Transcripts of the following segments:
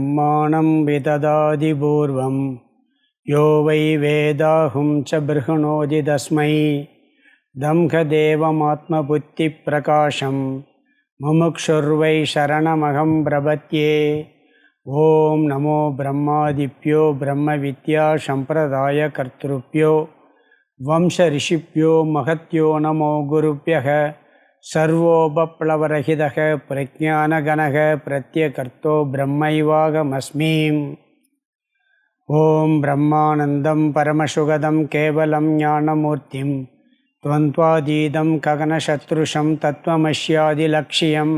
ब्रह्माणं विददाति पूर्वं यो वै वेदाहुं च बृहणोति तस्मै दम्भदेवमात्मबुद्धिप्रकाशं मुमुक्षुर्वै शरणमहं प्रपद्ये। ॐ नमो ब्रह्मादिभ्यो ब्रह्मविद्यासम्प्रदायकर्तृभ्यो वंशऋषिभ्यो महत्यो नमो गुरुभ्यः। सर्वोपप्लवरहितः प्रज्ञानगणः प्रत्यकर्तो ब्रह्मैवाहमस्मि। ॐ ब्रह्मानन्दं परमसुखदं केवलं ज्ञानमूर्तिं द्वन्द्वातीतं गगनशत्रुषं तत्त्वमस्यादिलक्ष्यम्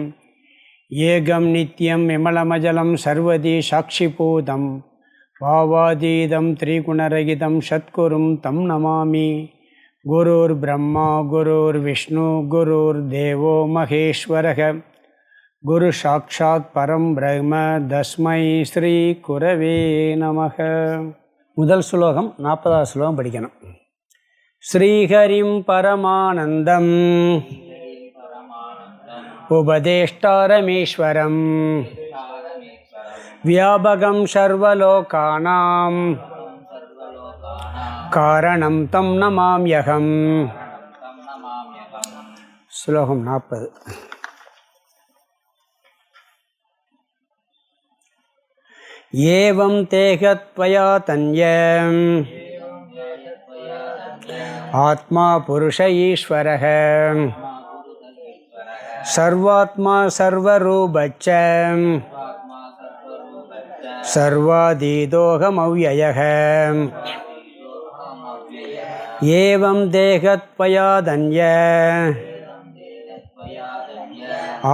ஏகம் நித்யம் விமலமஜலம் சர்வதி சாட்சிபூதம் பாவாதீதம் திரிகுணரகிதம் சத்குரும் தம் நமாமி. குருர் பிரம்மா குருர் விஷ்ணு குருர் தேவோ மகேஸ்வரக குரு சாட்சாத் பரம் பிரம்ம தஸ்மை ஸ்ரீ குரவே நமக. முதல் ஸ்லோகம் 40வது ஸ்லோகம் படிக்கணும். ஸ்ரீஹரிம் பரமானந்தம் உபதேஷ்டாரமீஸ்வரம் வியாபகம் சர்வலோகானாம் காரணம் தம் நமாம்யகம். ஸ்லோகம் 40. ஏவம் தேகத்வயா தன்யம் ஆத்மா புருஷ ஈஸ்வரஹ சர்வாத்மா சர்வரூபச்ச சர்வாதீதோஹமவ்யயः. ஏவம் தேகத்வயாதன்ய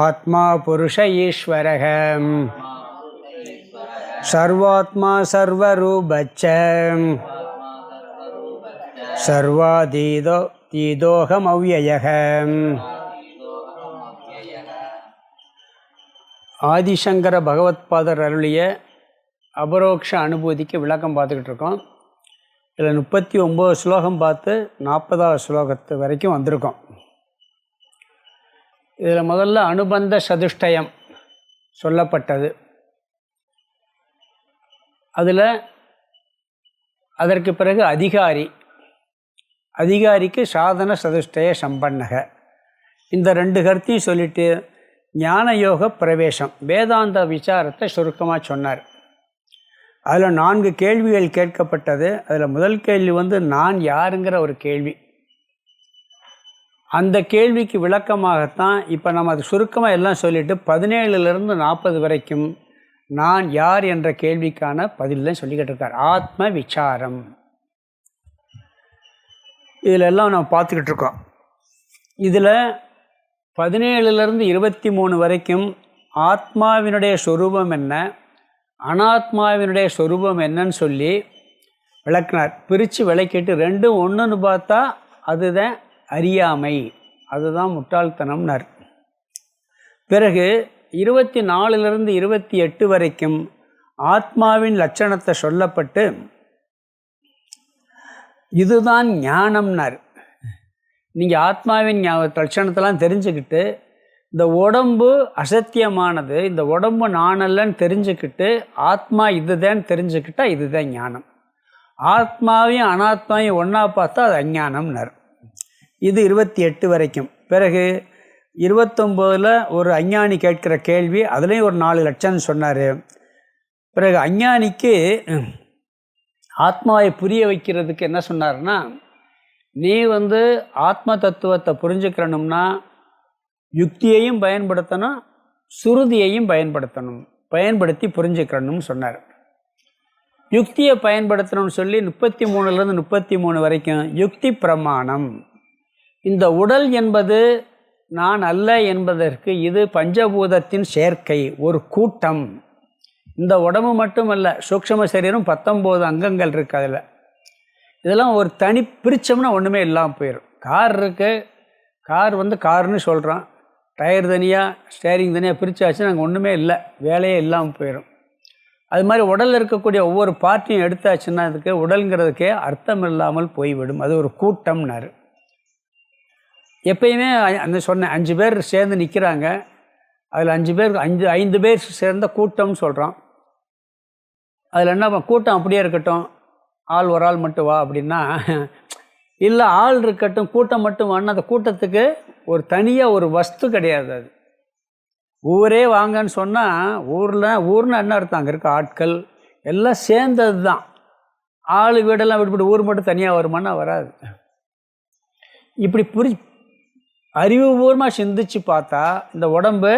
ஆத்மா புருஷ ஈஸ்வரः சர்வாத்மா சர்வரூபச்ச சர்வாதீதோஹமவ்யயः. ஆதிசங்கர பகவத்பாதர் அருளிய அபரோக்ஷ அனுபூதிக்கு விளக்கம் பார்த்துக்கிட்டு இருக்கோம். இதில் 39 ஸ்லோகம் பார்த்து 40வது ஸ்லோகத்து வரைக்கும் வந்திருக்கோம். இதில் முதல்ல அனுபந்த சதுஷ்டயம் சொல்லப்பட்டது. அதில் அதற்கு பிறகு அதிகாரிக்கு சாதன சதுஷ்டய சம்பன்னக, இந்த 2 கருத்தையும் சொல்லிட்டு ஞான யோக பிரவேசம் வேதாந்த விசாரத்தை சுருக்கமாக சொன்னார். அதில் 4 கேள்விகள் கேட்கப்பட்டது. அதில் முதல் கேள்வி நான் யாருங்கிற ஒரு கேள்வி. அந்த கேள்விக்கு விளக்கமாகத்தான் இப்போ நம்ம அது சுருக்கமாக எல்லாம் சொல்லிவிட்டு 17லிருந்து 40 வரைக்கும் நான் யார் என்ற கேள்விக்கான பதில் சொல்லிக்கிட்டு இருக்கார். ஆத்ம விசாரம் இதில் எல்லாம் நம்ம பார்த்துக்கிட்டு இருக்கோம். இதில் 17லிருந்து 23 வரைக்கும் ஆத்மாவினுடைய சொரூபம் என்ன, அனாத்மாவினுடைய சொரூபம் என்னன்னு சொல்லி விளக்கினார். பிரித்து விளக்கிட்டு 2ம் ஒன்றுன்னு பார்த்தா அதுதான் அறியாமை, அதுதான் முட்டாள்தனம்னார். பிறகு 24லிருந்து 28 வரைக்கும் ஆத்மாவின் லட்சணத்தை சொல்லப்பட்டு இதுதான் ஞானம்னார். நீங்கள் ஆத்மாவின் லட்சணத்தெல்லாம் தெரிஞ்சுக்கிட்டு இந்த உடம்பு அசத்தியமானது, இந்த உடம்பு நானல்லன்னு தெரிஞ்சுக்கிட்டு ஆத்மா இதுதான் தெரிஞ்சுக்கிட்டா இதுதான் ஞானம். ஆத்மாவையும் அனாத்மாவையும் ஒன்றா பார்த்தா அது அஞ்ஞானம்னார். இது 28 வரைக்கும். பிறகு 29ல் ஒரு அஞ்ஞானி கேட்கிற கேள்வி, அதுலேயும் ஒரு 4 லட்சணம் சொன்னார். பிறகு அஞ்ஞானிக்கு ஆத்மாவை புரிய வைக்கிறதுக்கு என்ன சொன்னார்னா, நீ ஆத்ம தத்துவத்தை புரிஞ்சுக்கிறணும்னா யுக்தியையும் பயன்படுத்தணும், சுருதியையும் பயன்படுத்தி புரிஞ்சுக்கிறணும்னு சொன்னார். யுக்தியை பயன்படுத்தணும்னு சொல்லி 33லிருந்து 33 வரைக்கும் யுக்தி பிரமாணம். இந்த உடல் என்பது நான் அல்ல என்பதற்கு இது பஞ்சபூதத்தின் சேர்க்கை, ஒரு கூட்டம். இந்த உடம்பு மட்டுமல்ல, சூக்ஷ்ம சரீரம் 19 அங்கங்கள் இருக்குது. அதில் இதெல்லாம் ஒரு தனி பிரித்தோம்னா ஒன்றுமே இல்லாமல் போயிடும். கார் இருக்குது, கார் காருன்னு சொல்கிறோம், டயர் தனியாக ஸ்டேரிங் தனியாக பிரித்தாச்சுன்னா நாங்கள் ஒன்றுமே இல்லை, வேலையே இல்லாமல் போயிடும். அது மாதிரி உடலில் இருக்கக்கூடிய ஒவ்வொரு பார்ட்டியும் எடுத்தாச்சுன்னா அதுக்கு உடலுங்கிறதுக்கே அர்த்தம் இல்லாமல் போய்விடும். அது ஒரு கூட்டம்னாரு. எப்பயுமே அந்த சொன்ன 5 பேர் சேர்ந்து நிற்கிறாங்க, அதில் 5 பேர் 5 பேர் சேர்ந்த கூட்டம்னு சொல்கிறோம். அதில் என்ன கூட்டம் அப்படியே இருக்கட்டும், ஆள் ஒரு ஆள் மட்டும் வா அப்படின்னா, இல்லை ஆள் இருக்கட்டும் கூட்டம் மட்டும் வான்னா அந்த கூட்டத்துக்கு ஒரு தனியாக ஒரு வஸ்து கிடையாது. அது ஊரே வாங்கன்னு சொன்னால் ஊர்னு என்ன அர்த்தம், அங்கே இருக்க ஆட்கள் எல்லாம் சேர்ந்தது தான். ஆள் வீடெல்லாம் விட்டுவிட்டு ஊர் மட்டும் தனியாக வருமானா வராது. இப்படி அறிவுபூர்வமாக சிந்திச்சு பார்த்தா இந்த உடம்பு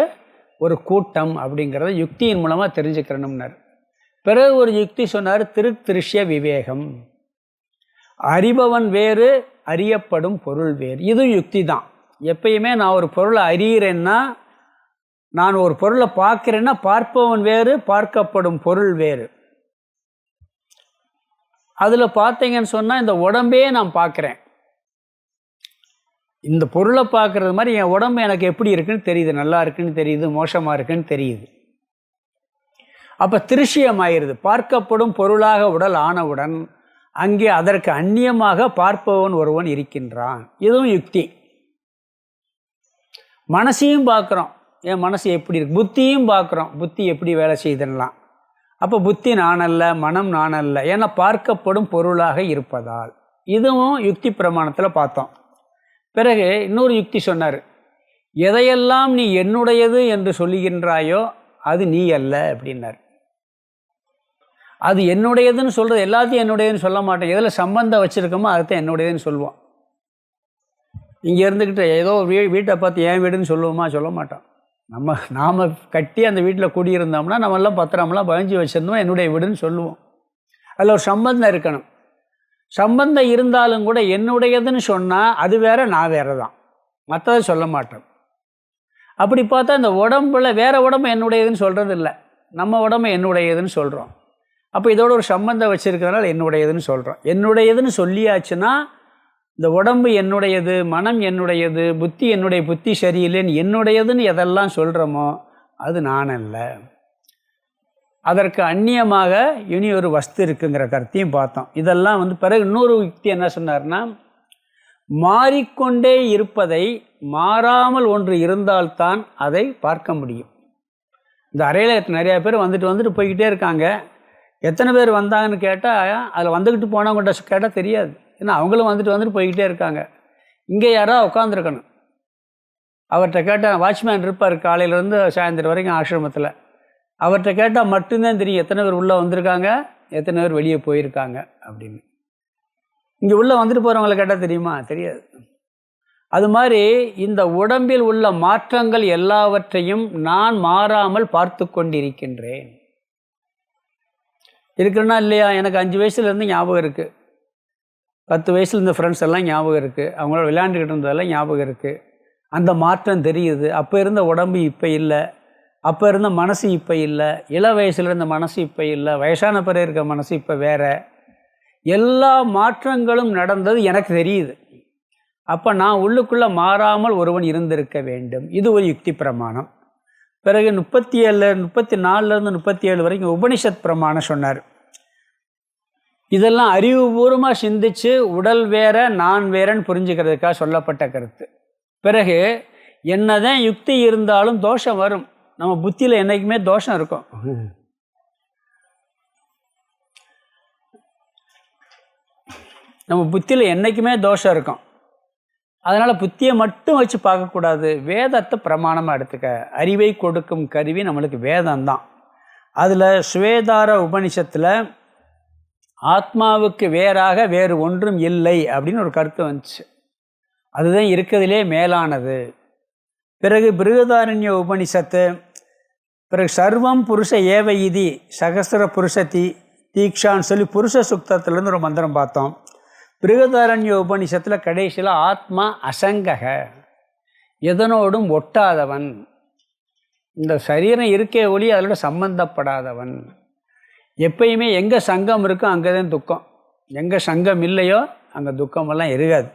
ஒரு கூட்டம் அப்படிங்கிறத யுக்தியின் மூலமாக தெரிஞ்சுக்கிறணும்னார். பிறகு ஒரு யுக்தி சொன்னார், திருஷ்ய விவேகம். அறிபவன் வேறு, அறியப்படும் பொருள் வேறு. இதுவும் யுக்தி தான். எப்பயுமே நான் ஒரு பொருளை அறிகிறேன்னா, நான் ஒரு பொருளை பார்க்கிறேன்னா பார்ப்பவன் வேறு, பார்க்கப்படும் பொருள் வேறு. அதில் பார்த்தீங்கன்னு சொன்னால் இந்த உடம்பே நான் பார்க்குறேன். இந்த பொருளை பார்க்குறது மாதிரி என் உடம்பு எனக்கு எப்படி இருக்குன்னு தெரியுது, நல்லா இருக்குன்னு தெரியுது, மோசமாக இருக்குன்னு தெரியுது. அப்போ திருஷ்யமாயிருது. பார்க்கப்படும் பொருளாக உடல் ஆனவுடன் அங்கே அதற்கு அந்நியமாக பார்ப்பவன் ஒருவன் இருக்கின்றான். இதுவும் யுக்தி. மனசையும் பார்க்குறோம், என் மனசு எப்படி இருக்கு, புத்தியும் பார்க்குறோம், புத்தி எப்படி வேலை செய்யுதுன்னலாம். அப்போ புத்தி நானல்ல, மனம் நானல்ல, ஏன்னா பார்க்கப்படும் பொருளாக இருப்பதால். இதுவும் யுக்தி பிரமாணத்தில் பார்த்தோம். பிறகு இன்னொரு யுக்தி சொன்னார், எதையெல்லாம் நீ என்னுடையது என்று சொல்லுகின்றாயோ அது நீ அல்ல அப்படின்னார். அது என்னுடையதுன்னு சொல்கிறது எல்லாத்தையும் என்னுடையதுன்னு சொல்ல மாட்டேன். எதில் சம்பந்தம் வச்சுருக்கோமோ அதுதான் என்னுடையதுன்னு சொல்லுவோம். இங்கே இருந்துக்கிட்டு ஏதோ வீட்டை பார்த்து என் வீடுன்னு சொல்லுவோமா, சொல்ல மாட்டோம். நாம் கட்டி அந்த வீட்டில் குடியிருந்தோம்னா நம்மெல்லாம் பத்திரமெல்லாம் பதிஞ்சு வச்சுருந்தோம், என்னுடைய வீடுன்னு சொல்லுவோம். அதில் ஒரு சம்பந்தம் இருக்கணும். சம்பந்தம் இருந்தாலும் கூட என்னுடையதுன்னு சொன்னால் அது வேற, நான் வேறு தான், மற்றதை சொல்ல மாட்டோம். அப்படி பார்த்தா இந்த உடம்புல வேறு உடம்பு என்னுடையதுன்னு சொல்கிறது இல்லை, நம்ம உடம்பு என்னுடையதுன்னு சொல்கிறோம். அப்போ இதோட ஒரு சம்பந்தம் வச்சுருக்கிறதுனால என்னுடையதுன்னு சொல்கிறோம். என்னுடையதுன்னு சொல்லியாச்சுன்னா இந்த உடம்பு என்னுடையது, மனம் என்னுடையது, புத்தி என்னுடைய புத்தி சரியில்லைன்னு என்னுடையதுன்னு எதெல்லாம் சொல்கிறோமோ அது நான் அல்ல. அதற்கு அந்நியமாக இனி ஒரு வஸ்து இருக்குங்கிற கருத்தையும் பார்த்தோம். இதெல்லாம் பிறகு இன்னொரு யுக்தி என்ன சொன்னார்னா, மாறிக்கொண்டே இருப்பதை மாறாமல் ஒன்று இருந்தால்தான் அதை பார்க்க முடியும். இந்த அறையில் நிறையா பேர் வந்துட்டு போய்கிட்டே இருக்காங்க. எத்தனை பேர் வந்தாங்கன்னு கேட்டால் அதில் வந்துக்கிட்டு போனவங்கள்ட்ட கேட்டால் தெரியாது. ஏன்னா அவங்களும் வந்துட்டு போய்கிட்டே இருக்காங்க. இங்கே யாராவது உட்காந்துருக்கணும். அவர்கிட்ட கேட்டால் வாட்ச்மேன் இருப்பார் காலையிலேருந்து சாயந்தரம் வரைக்கும் ஆசிரமத்தில். அவர்கிட்ட கேட்டால் மட்டும்தான் தெரியும் எத்தனை பேர் உள்ளே வந்திருக்காங்க, எத்தனை பேர் வெளியே போயிருக்காங்க அப்படின்னு. இங்கே உள்ளே வந்துட்டு போகிறவங்களை கேட்டால் தெரியுமா? தெரியாது. அது மாதிரி இந்த உடம்பில் உள்ள மாற்றங்கள் எல்லாவற்றையும் நான் மாறாமல் பார்த்து கொண்டிருக்கின்றேன். இருக்குன்னா இல்லையா? எனக்கு 5 வயசுலேருந்து ஞாபகம் இருக்குது, 10 வயசுல இருந்த ஃப்ரெண்ட்ஸ் எல்லாம் ஞாபகம் இருக்குது, அவங்களோட விளையாண்டுக்கிட்டு இருந்ததெல்லாம் ஞாபகம் இருக்குது. அந்த மாற்றம் தெரியுது. அப்போ இருந்த உடம்பு இப்போ இல்லை, அப்போ இருந்த மனசு இப்போ இல்லை, இள வயசில் இருந்த மனசு இப்போ இல்லை, வயசான பிறகு இருக்க மனசு இப்போ வேறு. எல்லா மாற்றங்களும் நடந்தது எனக்கு தெரியுது. அப்போ நான் உள்ளுக்குள்ளே மாறாமல் ஒருவன் இருந்திருக்க வேண்டும். இது ஒரு யுக்தி பிரமாணம். பிறகு 34லேருந்து 37 வரைக்கும் உபனிஷத் பிரமாணம் சொன்னார். இதெல்லாம் அறிவுபூர்வமாக சிந்தித்து உடல் வேற நான் வேறன்னு புரிஞ்சுக்கிறதுக்காக சொல்லப்பட்ட கருத்து. பிறகு என்னதான் யுக்தி இருந்தாலும் தோஷம் வரும். நம்ம புத்தியில் என்றைக்குமே தோஷம் இருக்கும். நம்ம புத்தியில் என்றைக்குமே தோஷம் இருக்கும். அதனால் புத்தியை மட்டும் வச்சு பார்க்கக்கூடாது, வேதத்தை பிரமாணமாக எடுத்துக்க. அறிவை கொடுக்கும் கருவி நம்மளுக்கு வேதம்தான். அதில் ஸ்வேதார உபனிஷத்தில் ஆத்மாவுக்கு வேறாக வேறு ஒன்றும் இல்லை அப்படின்னு ஒரு கருத்து வந்துச்சு. அதுதான் இருக்கிறதுலே மேலானது. பிறகு பிருகதாரண்ய உபனிஷத்து, பிறகு சர்வம் புருஷ ஏவ இதி சகசிர புருஷ தீக்ஷான்னு சொல்லி புருஷ சுக்தத்துலேருந்து ஒரு மந்திரம் பார்த்தோம். பிருகதாரண்ய உபனிஷத்தில் கடைசியில் ஆத்மா அசங்கக, எதனோடும் ஒட்டாதவன், இந்த சரீரம் இருக்கே ஒளி அதோட சம்பந்தப்படாதவன். எப்பயுமே எங்கே சங்கம் இருக்கோ அங்கே தான் துக்கம், எங்கே சங்கம் இல்லையோ அங்கே துக்கமெல்லாம் இருக்காது.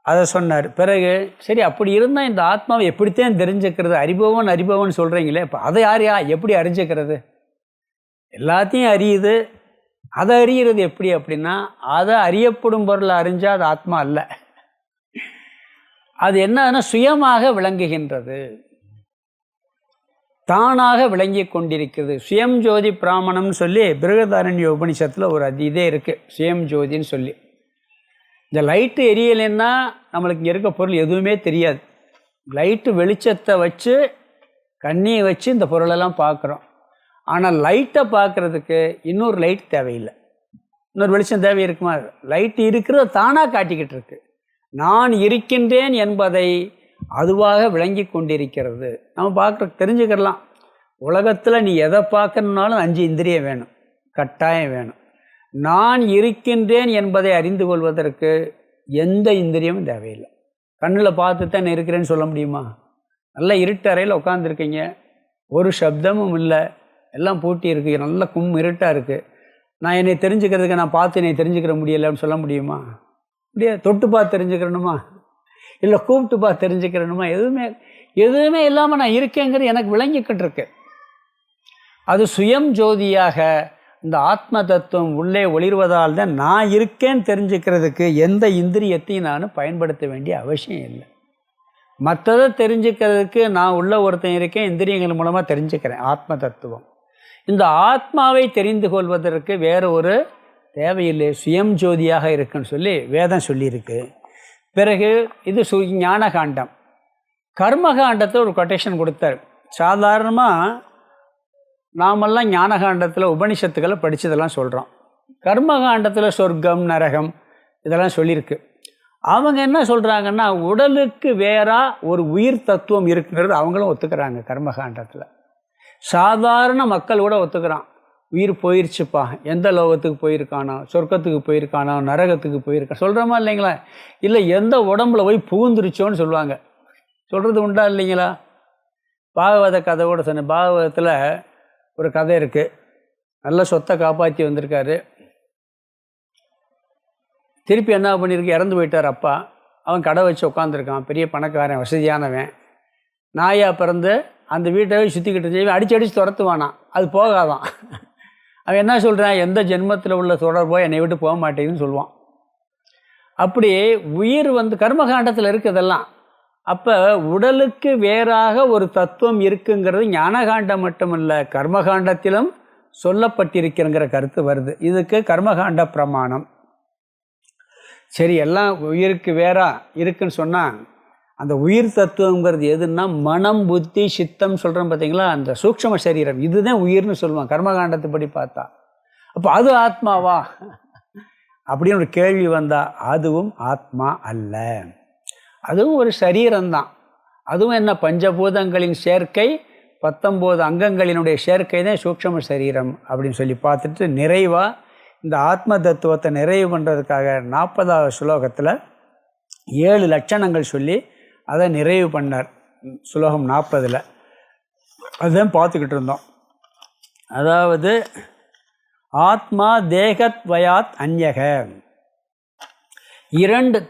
அதை சொன்னார். பிறகு சரி, அப்படி இருந்தால் இந்த ஆத்மாவை எப்படித்தான் தெரிஞ்சுக்கிறது? அறிபவன் சொல்கிறீங்களே, இப்போ அதை எப்படி அறிஞ்சுக்கிறது? எல்லாத்தையும் அறியுது, அதை அறிகிறது எப்படி அப்படின்னா, அதை அறியப்படும் பொருளை அறிஞ்சால் அது ஆத்மா அல்ல. அது என்னன்னா சுயமாக விளங்குகின்றது. தானாக விளங்கி கொண்டிருக்கிறது. சுயம் ஜோதி பிராமணம்னு சொல்லி பிருகதாரண்ய உபனிஷத்தில் ஒரு இதே இருக்குது, சுயம் ஜோதின்னு சொல்லி. இந்த லைட்டு எரியலைன்னா நம்மளுக்கு இங்கே இருக்க பொருள் எதுவுமே தெரியாது. லைட்டு வெளிச்சத்தை வச்சு கண்ணியை வச்சு இந்த பொருளெல்லாம் பார்க்குறோம். ஆனால் லைட்டை பார்க்குறதுக்கு இன்னொரு லைட் தேவையில்லை, இன்னொரு வெளிச்சம் தேவை இருக்குமா? லைட்டு இருக்கிறத தானாக காட்டிக்கிட்டு இருக்கு. நான் இருக்கின்றேன் என்பதை அதுவாக விளங்கி கொண்டிருக்கிறது. நம்ம பார்க்குற தெரிஞ்சுக்கலாம். உலகத்தில் நீ எதை பார்க்கணுன்னாலும் 5 இந்திரியம் வேணும், கட்டாயம் வேணும். நான் இருக்கின்றேன் என்பதை அறிந்து கொள்வதற்கு எந்த இந்திரியமும் தேவையில்லை. கண்ணில் பார்த்து தான் இருக்கிறேன்னு சொல்ல முடியுமா? நல்ல இருட்டு அறையில் உட்காந்துருக்கீங்க, ஒரு சப்தமும் இல்லை, எல்லாம் பூட்டி இருக்குது, நல்ல இருட்டாக இருக்குது. நான் என்னை தெரிஞ்சுக்கிறதுக்கு நான் பார்த்து என்னை தெரிஞ்சுக்கிற முடியலைன்னு சொல்ல முடியுமா? முடியாது. தொட்டு பார்த்து தெரிஞ்சுக்கிறணுமா? இல்லை கூப்பிட்டு பார்த்து தெரிஞ்சுக்கிறணுமா? எதுவுமே இல்லாமல் நான் இருக்கேங்கிறது எனக்கு விளங்கிக்கிட்டு இருக்கு. அது சுயம் ஜோதியாக இந்த ஆத்ம தத்துவம் உள்ளே ஒளிர்வதால் தான் நான் இருக்கேன்னு தெரிஞ்சுக்கிறதுக்கு எந்த இந்திரியத்தையும் நான் பயன்படுத்த வேண்டிய அவசியம் இல்லை. மற்றதை தெரிஞ்சுக்கிறதுக்கு நான் உள்ள ஒருத்தன் இருக்கேன், இந்திரியங்கள் மூலமாக தெரிஞ்சுக்கிறேன் ஆத்ம தத்துவம். இந்த ஆத்மாவை தெரிந்து கொள்வதற்கு வேறு ஒரு தேவையில்லை, சுயம் ஜோதியாக இருக்குன்னு சொல்லி வேதம் சொல்லியிருக்கு. பிறகு இது ஞானகாண்டம். கர்மகாண்டத்தில் ஒரு கொட்டேஷன் கொடுத்தார். சாதாரணமாக நாமெல்லாம் ஞானகாண்டத்தில் உபனிஷத்துக்களை படித்ததெல்லாம் சொல்கிறோம். கர்மகாண்டத்தில் சொர்க்கம் நரகம் இதெல்லாம் சொல்லியிருக்கு. அவங்க என்ன சொல்கிறாங்கன்னா, உடலுக்கு வேறா ஒரு உயிர் தத்துவம் இருக்குங்கிறது அவங்களும் ஒத்துக்கிறாங்க. கர்மகாண்டத்தில் சாதாரண மக்கள் கூட ஒத்துக்கிறான். உயிர் போயிடுச்சுப்பா, எந்த லோகத்துக்கு போயிருக்கானோ, சொர்க்கத்துக்கு போயிருக்கானோ, நரகத்துக்கு போயிருக்கான் சொல்கிறோமா இல்லைங்களா? இல்லை எந்த உடம்புல போய் புகுந்துருச்சோன்னு சொல்லுவாங்க. சொல்கிறது உண்டா இல்லைங்களா? பாகவத கதை கூட சொன்னேன். பாகவதத்தில் ஒரு கதை இருக்குது. நல்ல சொத்தை காப்பாற்றி வந்திருக்காரு. திருப்பி என்ன பண்ணியிருக்கு, இறந்து போயிட்டார் அப்பா. அவன் கடை வச்சு உட்காந்துருக்கான், பெரிய பணக்காரன், வசதியானவன். நாயாக பிறந்து அந்த வீட்டை சுற்றிக்கிட்டு செய்வேன், அடித்து துரத்துவானான், அது போகாதான். அவன் என்ன சொல்கிறான், எந்த ஜென்மத்தில் உள்ள தொடர்போ என்னை விட்டு போக மாட்டேங்குதுன்னு சொல்லுவான். அப்படி உயிர் கர்மகாண்டத்தில் இருக்குதெல்லாம். அப்போ உடலுக்கு வேறாக ஒரு தத்துவம் இருக்குங்கிறது ஞானகாண்டம் மட்டுமல்ல, கர்மகாண்டத்திலும் சொல்லப்பட்டிருக்கிறங்கிற கருத்து வருது. இதுக்கு கர்மகாண்ட பிரமாணம். சரி, எல்லாம் உயிருக்கு வேறா இருக்குன்னு சொன்னால், அந்த உயிர் தத்துவங்கிறது எதுன்னா மனம் புத்தி சித்தம் சொல்கிறோம் பார்த்தீங்களா, அந்த சூக்ஷ்ம சரீரம், இதுதான் உயிர்னு சொல்லுவான் கர்மகாண்டத்தை படி பார்த்தா. அப்போ அது ஆத்மாவா அப்படின்னு ஒரு கேள்வி வந்தால் அதுவும் ஆத்மா அல்ல, அதுவும் ஒரு சரீரம்தான். அதுவும் என்ன, பஞ்சபூதங்களின் சேர்க்கை, 19 அங்கங்களினுடைய சேர்க்கை தான் சூக்ஷ்ம சரீரம் அப்படின்னு சொல்லி பார்த்துட்டு நிறைவாக இந்த ஆத்ம தத்துவத்தை நிறைவு பண்ணுறதுக்காக 40வது ஸ்லோகத்தில் 7 லட்சணங்கள் சொல்லி அதை நிறைவு பண்ணார். ஸ்லோகம் 40. அதுதான் பார்த்துக்கிட்டு இருந்தோம். அதாவது ஆத்மா தேகத்வயாத் அந்யக, 2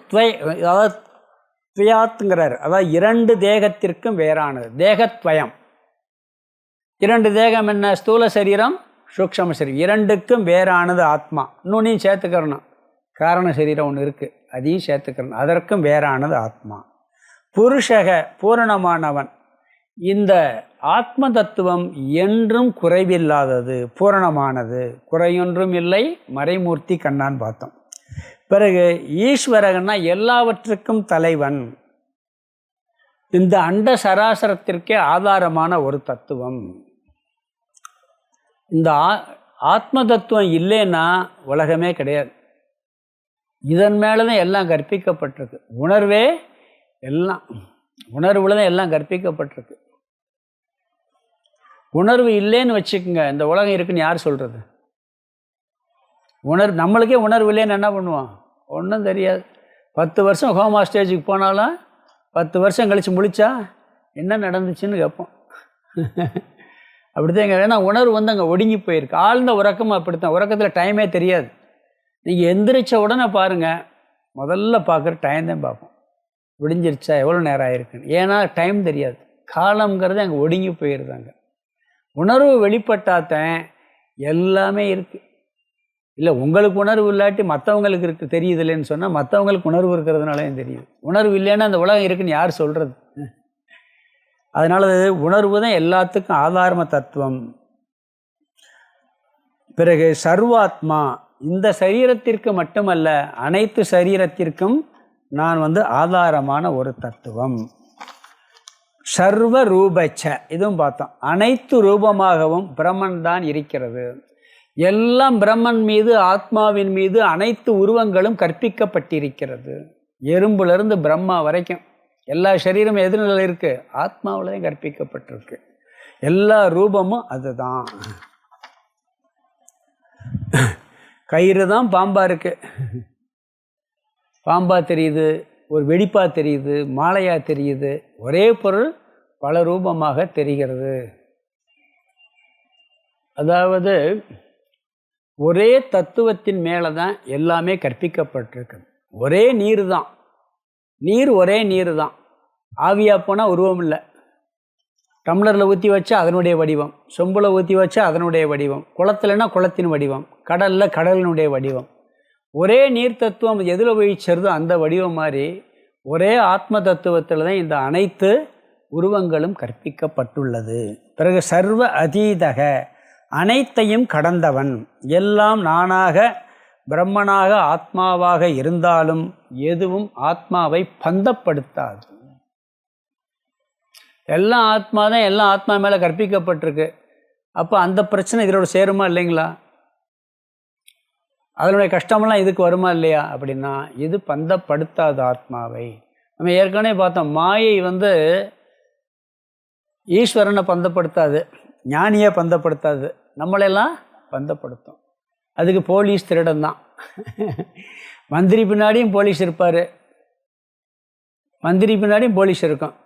அதாவது துவயாத்துங்கிறார். அதாவது 2 தேகத்திற்கும் வேறானது. தேகத்வயம், 2 தேகம் என்ன, ஸ்தூல சரீரம் சூக்ஷ்ம சரீரம், 2க்கும் வேறானது ஆத்மா. இன்னொன்னையும் சேர்த்துக்கிறணும், காரண சரீரம் ஒன்று இருக்குது, அதையும் சேர்த்துக்கிறணும். அதற்கும் வேறானது ஆத்மா. புருஷக பூரணமானவன். இந்த ஆத்ம தத்துவம் என்றும் குறைவில்லாதது, பூரணமானது, குறையொன்றும் இல்லை, மறைமூர்த்தி கண்ணான்னு பார்த்தோம். பிறகு ஈஸ்வரகன்னா எல்லாவற்றுக்கும் தலைவன், இந்த அண்ட சராசரத்திற்கே ஆதாரமான ஒரு தத்துவம். இந்த ஆத்ம தத்துவம் இல்லைன்னா உலகமே கிடையாது. இதன் மேலே தான் எல்லாம் கற்பிக்கப்பட்டிருக்கு. உணர்வே எல்லாம், உணர்வுல தான் எல்லாம் கற்பிக்கப்பட்டிருக்கு. உணர்வு இல்லைன்னு வச்சுக்கோங்க, இந்த உலகம் இருக்குன்னு யார் சொல்கிறது? நம்மளுக்கே உணர்வு இல்லைன்னு என்ன பண்ணுவோம்? ஒன்றும் தெரியாது. 10 வருஷம் ஹோமா ஸ்டேஜுக்கு போனாலும் 10 வருஷம் கழித்து முழிச்சா என்ன நடந்துச்சுன்னு கேட்போம். அப்படித்தான் எங்கள், ஏன்னா உணர்வு அங்கே ஒடுங்கி போயிருக்கு. ஆழ்ந்த உறக்கமும் அப்படித்தான். உறக்கத்தில் டைமே தெரியாது. நீங்கள் எந்திரிச்ச உடனே பாருங்கள், முதல்ல பார்க்குற டைம் தான் பார்ப்போம், விடிஞ்சிருச்சா, எவ்வளோ நேரம் ஆகிருக்குன்னு. ஏன்னா டைம் தெரியாது, காலங்கிறது அங்கே ஒடுங்கி போயிடுதாங்க. உணர்வு வெளிப்பட்டாத்தான் எல்லாமே இருக்குது. இல்லை உங்களுக்கு உணர்வு இல்லாட்டி மற்றவங்களுக்கு இருக்குது தெரியுது இல்லைன்னு சொன்னால், மற்றவங்களுக்கு உணர்வு இருக்கிறதுனாலையும் தெரியுது. உணர்வு இல்லைன்னா அந்த உலகம் இருக்குன்னு யார் சொல்கிறது? அதனால் உணர்வு தான் எல்லாத்துக்கும் ஆதாரம தத்துவம். பிறகு சர்வாத்மா, இந்த சரீரத்திற்கு மட்டுமல்ல அனைத்து சரீரத்திற்கும் நான் ஆதாரமான ஒரு தத்துவம். சர்வ ரூபச்ச, இதுவும் பார்த்தோம். அனைத்து ரூபமாகவும் பிரம்மன் தான் இருக்கிறது. எல்லாம் பிரம்மன் மீது, ஆத்மாவின் மீது அனைத்து உருவங்களும் கற்பிக்கப்பட்டிருக்கிறது. எறும்புலேருந்து பிரம்மா வரைக்கும் எல்லா சரீரமும் எது நிலையில் இருக்குது? ஆத்மாவில் தான் கற்பிக்கப்பட்டிருக்கு. எல்லா ரூபமும் அதுதான். கயிறு தான் பாம்பா இருக்கு, பாம்பா தெரியுது, ஒரு வெடிப்பா தெரியுது, மாலையா தெரியுது. ஒரே பொருள் பல ரூபமாக தெரிகிறது. அதாவது ஒரே தத்துவத்தின் மேலே தான் எல்லாமே கற்பிக்கப்பட்டிருக்கு. ஒரே நீர் தான், நீர் ஒரே நீர் தான். ஆவியாக போனால் உருவம் இல்லை. டம்ளரில் ஊற்றி வச்சா அதனுடைய வடிவம், சொம்பில் ஊற்றி வச்சா அதனுடைய வடிவம், குளத்துலனா குளத்தின் வடிவம், கடலில் கடலினுடைய வடிவம். ஒரே நீர் தத்துவம் எதில் போய் சேருதோ அந்த வடிவம் மாதிரி ஒரே ஆத்ம தத்துவத்தில் தான் இந்த அனைத்து உருவங்களும் கற்பிக்கப்பட்டுள்ளது. பிறகு சர்வ அதீதக, அனைத்தையும் கடந்தவன். எல்லாம் நானாக பிரம்மனாக ஆத்மாவாக இருந்தாலும் எதுவும் ஆத்மாவை பந்தப்படுத்தாது. எல்லாம் ஆத்மா தான், எல்லாம் ஆத்மா மேலே கற்பிக்கப்பட்டிருக்கு. அப்போ அந்த பிரச்சனை இதோட சேருமா இல்லைங்களா? அதனுடைய கஷ்டமெல்லாம் இதுக்கு வருமா இல்லையா? அப்படின்னா இது பந்தப்படுத்தாது ஆத்மாவை. நம்ம ஏற்கனவே பார்த்தோம், மாயை ஈஸ்வரனை பந்தப்படுத்தாது, ஞானியை பந்தப்படுத்தாது, நம்மளெல்லாம் பந்தப்படுத்தும். அதுக்கு போலீஸ் திருடன் தான். மந்திரி பின்னாடியும் போலீஸ் இருப்பார், மந்திரி பின்னாடியும் போலீஸ் இருக்கும்.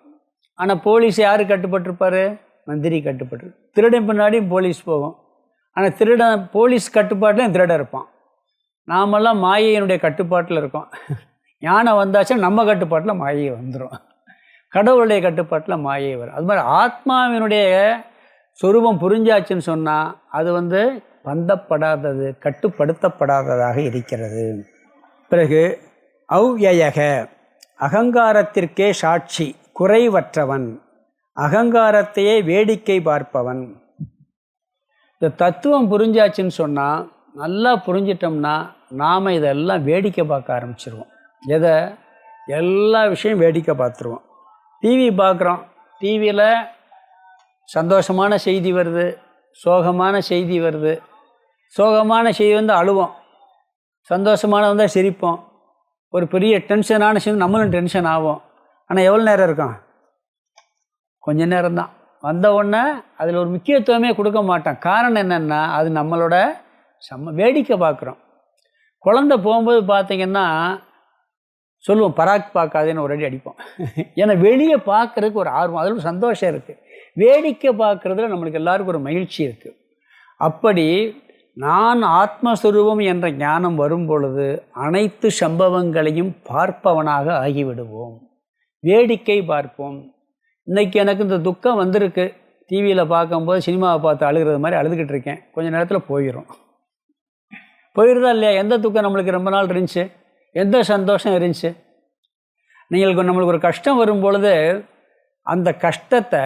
ஆனால் போலீஸ் யார் கட்டுப்பட்டிருப்பார்? மந்திரி கட்டுப்பட்டு. திருடன் பின்னாடியும் போலீஸ் போகும், ஆனால் திருடன் போலீஸ் கட்டுப்பாட்டிலையும் திருடன் இருப்பான். நாமெல்லாம் மாயையினுடைய கட்டுப்பாட்டில் இருக்கோம். ஞானம் வந்தாச்சுன்னா நம்ம கட்டுப்பாட்டில் மாயை வந்துடும், கடவுளுடைய கட்டுப்பாட்டில் மாயை வரும். அது மாதிரி ஆத்மாவினுடைய சொரூபம் புரிஞ்சாச்சுன்னு சொன்னால் அது பந்தப்படாதது, கட்டுப்படுத்தப்படாததாக இருக்கிறது. பிறகு அவ்யயக, அகங்காரத்திற்கே சாட்சி, குறைவற்றவன், அகங்காரத்தையே வேடிக்கை பார்ப்பவன். இந்த தத்துவம் புரிஞ்சாச்சுன்னு சொன்னால், நல்லா புரிஞ்சிட்டோம்னா நாம் இதெல்லாம் வேடிக்கை பார்க்க ஆரம்பிச்சிருவோம். எதை? எல்லா விஷயம் வேடிக்கை பார்த்துருவோம். டிவி பார்க்குறோம், டிவியில் சந்தோஷமான செய்தி வருது, சோகமான செய்தி வருது. சோகமான செய்தி அழுவோம், சந்தோஷமான வந்தால் சிரிப்போம். ஒரு பெரிய டென்ஷனான செய்தி நம்மளும் டென்ஷன் ஆகும். ஆனால் எவ்வளோ நேரம் இருக்கும்? கொஞ்ச நேரம்தான். வந்த உடனே அதில் ஒரு முக்கியத்துவமே கொடுக்க மாட்டோம். காரணம் என்னென்னா அது நம்மளோட வேடிக்கை பார்க்குறோம். குழந்தை போகும்போது பார்த்திங்கன்னா சொல்லுவோம், பராக் பார்க்காதேன்னு ஒரு அடி அடிப்போம். ஏன்னா வெளியே பார்க்குறதுக்கு ஒரு ஆர்வம், அதில் சந்தோஷம் இருக்குது. வேடிக்கை பார்க்குறதுல நம்மளுக்கு எல்லாருக்கும் ஒரு மகிழ்ச்சி இருக்குது. அப்படி நான் ஆத்மஸ்வரூபம் என்ற ஞானம் வரும் பொழுது அனைத்து சம்பவங்களையும் பார்ப்பவனாக ஆகிவிடுவோம், வேடிக்கை பார்ப்போம். இன்றைக்கி எனக்கு இந்த துக்கம் வந்திருக்கு, டிவியில் பார்க்கும்போது சினிமாவை பார்த்து அழுகிறது மாதிரி அழுதுகிட்டு இருக்கேன், கொஞ்சம் நேரத்தில் போயிடுதா இல்லையா? எந்த துக்கம் நம்மளுக்கு ரொம்ப நாள் இருந்துச்சு, எந்த சந்தோஷம் இருந்துச்சு? நம்மளுக்கு ஒரு கஷ்டம் வரும் பொழுது அந்த கஷ்டத்தை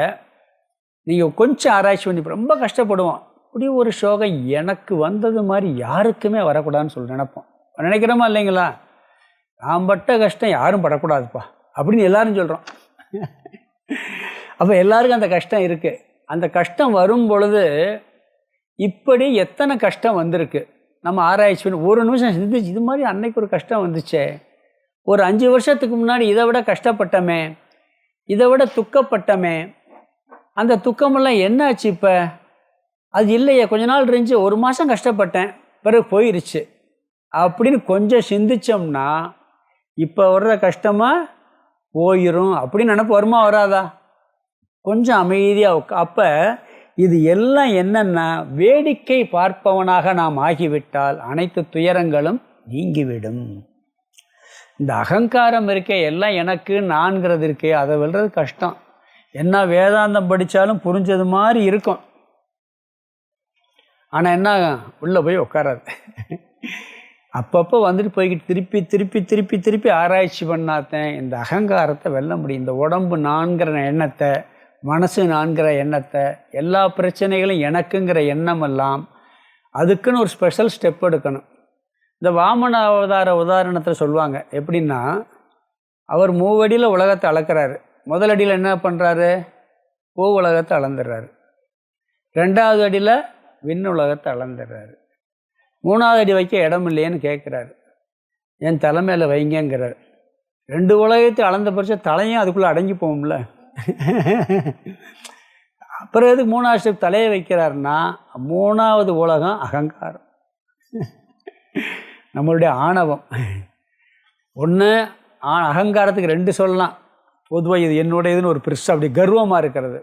நீங்கள் கொஞ்சம் ஆராய்ச்சி பண்ணி, ரொம்ப கஷ்டப்படுவோம். இப்படி ஒரு சோகம் எனக்கு வந்தது மாதிரி யாருக்குமே வரக்கூடாதுன்னு சொல்லி நினைக்கிறோமா இல்லைங்களா? நான் பட்ட கஷ்டம் யாரும் படக்கூடாதுப்பா அப்படின்னு எல்லாரும் சொல்கிறோம். அப்போ எல்லாருக்கும் அந்த கஷ்டம் இருக்குது. அந்த கஷ்டம் வரும் பொழுது இப்படி எத்தனை கஷ்டம் வந்திருக்கு நம்ம ஆராய்ச்சி பண்ணி ஒரு நிமிஷம் சிந்திச்சு, இது மாதிரி அன்னைக்கு ஒரு கஷ்டம் வந்துச்சே, ஒரு 5 வருஷத்துக்கு முன்னாடி இதை விட கஷ்டப்பட்டமே, இதை விட துக்கப்பட்டமே, அந்த துக்கமெல்லாம் என்னாச்சு இப்போ? அது இல்லையே, கொஞ்ச நாள் இருந்துச்சு, 1 மாதம் கஷ்டப்பட்டேன், பிறகு போயிருச்சு அப்படின்னு கொஞ்சம் சிந்திச்சோம்னா இப்போ வர்ற கஷ்டமாக போயிடும் அப்படின்னு நினப்பு வருமா வராதா? கொஞ்சம் அமைதியாக. அப்போ இது எல்லாம் என்னென்னா, வேடிக்கை பார்ப்பவனாக நாம் ஆகிவிட்டால் அனைத்து துயரங்களும் நீங்கிவிடும். இந்த அகங்காரம் இருக்கே, எல்லாம் எனக்கு நான்கிறது இருக்கே, அதை வெல்றது கஷ்டம். என்ன வேதாந்தம் படித்தாலும் புரிஞ்சது மாதிரி இருக்கும், ஆனால் என்ன உள்ளே போய் உட்காராது. அப்பப்போ போய்கிட்டு திருப்பி திருப்பி திருப்பி திருப்பி ஆராய்ச்சி பண்ணாத்தேன் இந்த அகங்காரத்தை வெல்ல முடியும். இந்த உடம்பு நான்கிற எண்ணத்தை, மனசு நான்கிற எண்ணத்தை, எல்லா பிரச்சனைகளும் எனக்குங்கிற எண்ணமெல்லாம் அதுக்குன்னு ஒரு ஸ்பெஷல் ஸ்டெப் எடுக்கணும். இந்த வாமன அவதார உதாரணத்தில் சொல்லுவாங்க. எப்படின்னா, அவர் 3 அடியில் உலகத்தை அளக்கிறாரு. முதல் அடியில் என்ன பண்ணுறாரு? உலகத்தை அளந்துடுறாரு. 2வது அடியில் உலகத்தை அளந்துடுறாரு. 3வது அடி வைக்க இடம் இல்லையேன்னு கேட்குறாரு. என் தலைமையில் வைங்கிறார். 2 உலகத்தை அளந்த பட்ச தலையும் அதுக்குள்ளே அடங்கி போகும்ல. அப்புறம் எதுக்கு 3வது ஸ்டெப் தலையை வைக்கிறாருன்னா, 3வது உலகம் அகங்காரம், நம்மளுடைய ஆணவம். ஒன்று அகங்காரத்துக்கு 2 சொல்லலாம். பொதுவாக இது என்னுடையதுன்னு ஒரு பெருசு அப்படி கர்வமாக இருக்கிறது.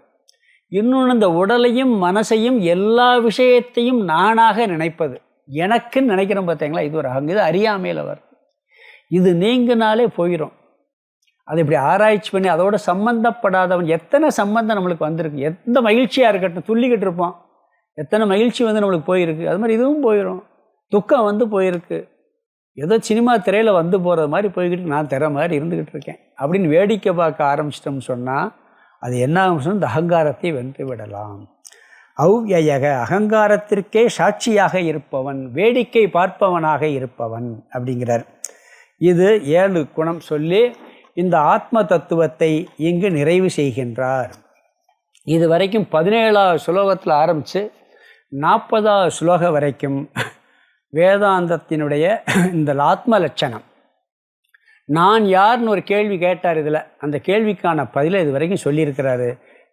இன்னொன்று இந்த உடலையும் மனசையும் எல்லா விஷயத்தையும் நானாக நினைப்பது, எனக்குன்னு நினைக்கிறோம் பார்த்தீங்களா, இது ஒரு இது அறியாமையில் வரும். இது நீங்கினாலே போயிடும். அது இப்படி ஆராய்ச்சி பண்ணி அதோட சம்மந்தப்படாதவன் எத்தனை சம்பந்தம் நம்மளுக்கு வந்திருக்கு. எந்த மகிழ்ச்சியாக இருக்கட்டும், துள்ளிக்கிட்டு இருப்போம், எத்தனை மகிழ்ச்சி வந்து நம்மளுக்கு போயிருக்கு. அது மாதிரி இதுவும் போயிடும். துக்கம் வந்து போயிருக்கு. ஏதோ சினிமா திரையில் வந்து போகிறது மாதிரி போய்கிட்டு நான் திரை மாதிரி இருந்துக்கிட்டு இருக்கேன் அப்படின்னு வேடிக்கை பார்க்க ஆரம்பிச்சிட்டோம்னு சொன்னால் அது என்ன ஆகும்? இந்த அகங்காரத்தை வென்று விடலாம். அவ்யயக, அகங்காரத்திற்கே சாட்சியாக இருப்பவன், வேடிக்கை பார்ப்பவனாக இருப்பவன் அப்படிங்கிறார். இது 7 குணம் சொல்லி இந்த ஆத்ம தத்துவத்தை இங்கு நிறைவு செய்கின்றார். இது வரைக்கும் 17வது ஸ்லோகத்தில் ஆரம்பித்து 40வது ஸ்லோகம் வரைக்கும் வேதாந்தத்தினுடைய இந்த ஆத்ம லட்சணம், நான் யார்னு ஒரு கேள்வி கேட்டார். இதில் அந்த கேள்விக்கான பதிலை இது வரைக்கும் சொல்லியிருக்கிறாரு.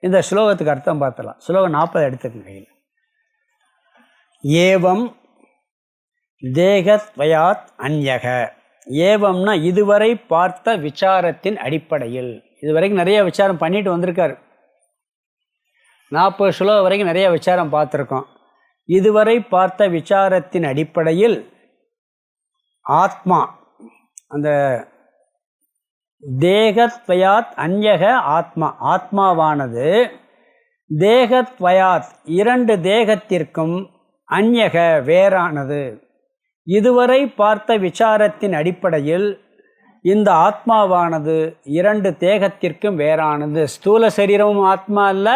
இந்த ஸ்லோகத்துக்கு அர்த்தம் பார்த்தலாம். ஸ்லோகம் 40 எடுத்துக்கங்க. ஏவம் தேகத்வயாத் அந்யக. ஏவம்னா இதுவரை பார்த்த விசாரத்தின் அடிப்படையில். இது வரைக்கும் நிறைய விசாரம் பண்ணிட்டு வந்திருக்காரு. 40 ஸ்லோகம் வரைக்கும் நிறைய விசாரம் பார்த்துருக்கோம். இதுவரை பார்த்த விசாரத்தின் அடிப்படையில் ஆத்மா, அந்த தேகத்வயாத் அந்யக ஆத்மா, ஆத்மாவானது தேகத்வயாத் 2 தேகத்திற்கும் அந்யக வேறானது. இதுவரை பார்த்த விசாரத்தின் அடிப்படையில் இந்த ஆத்மாவானது 2 தேகத்திற்கும் வேறானது. ஸ்தூல சரீரமும் ஆத்மா அல்ல,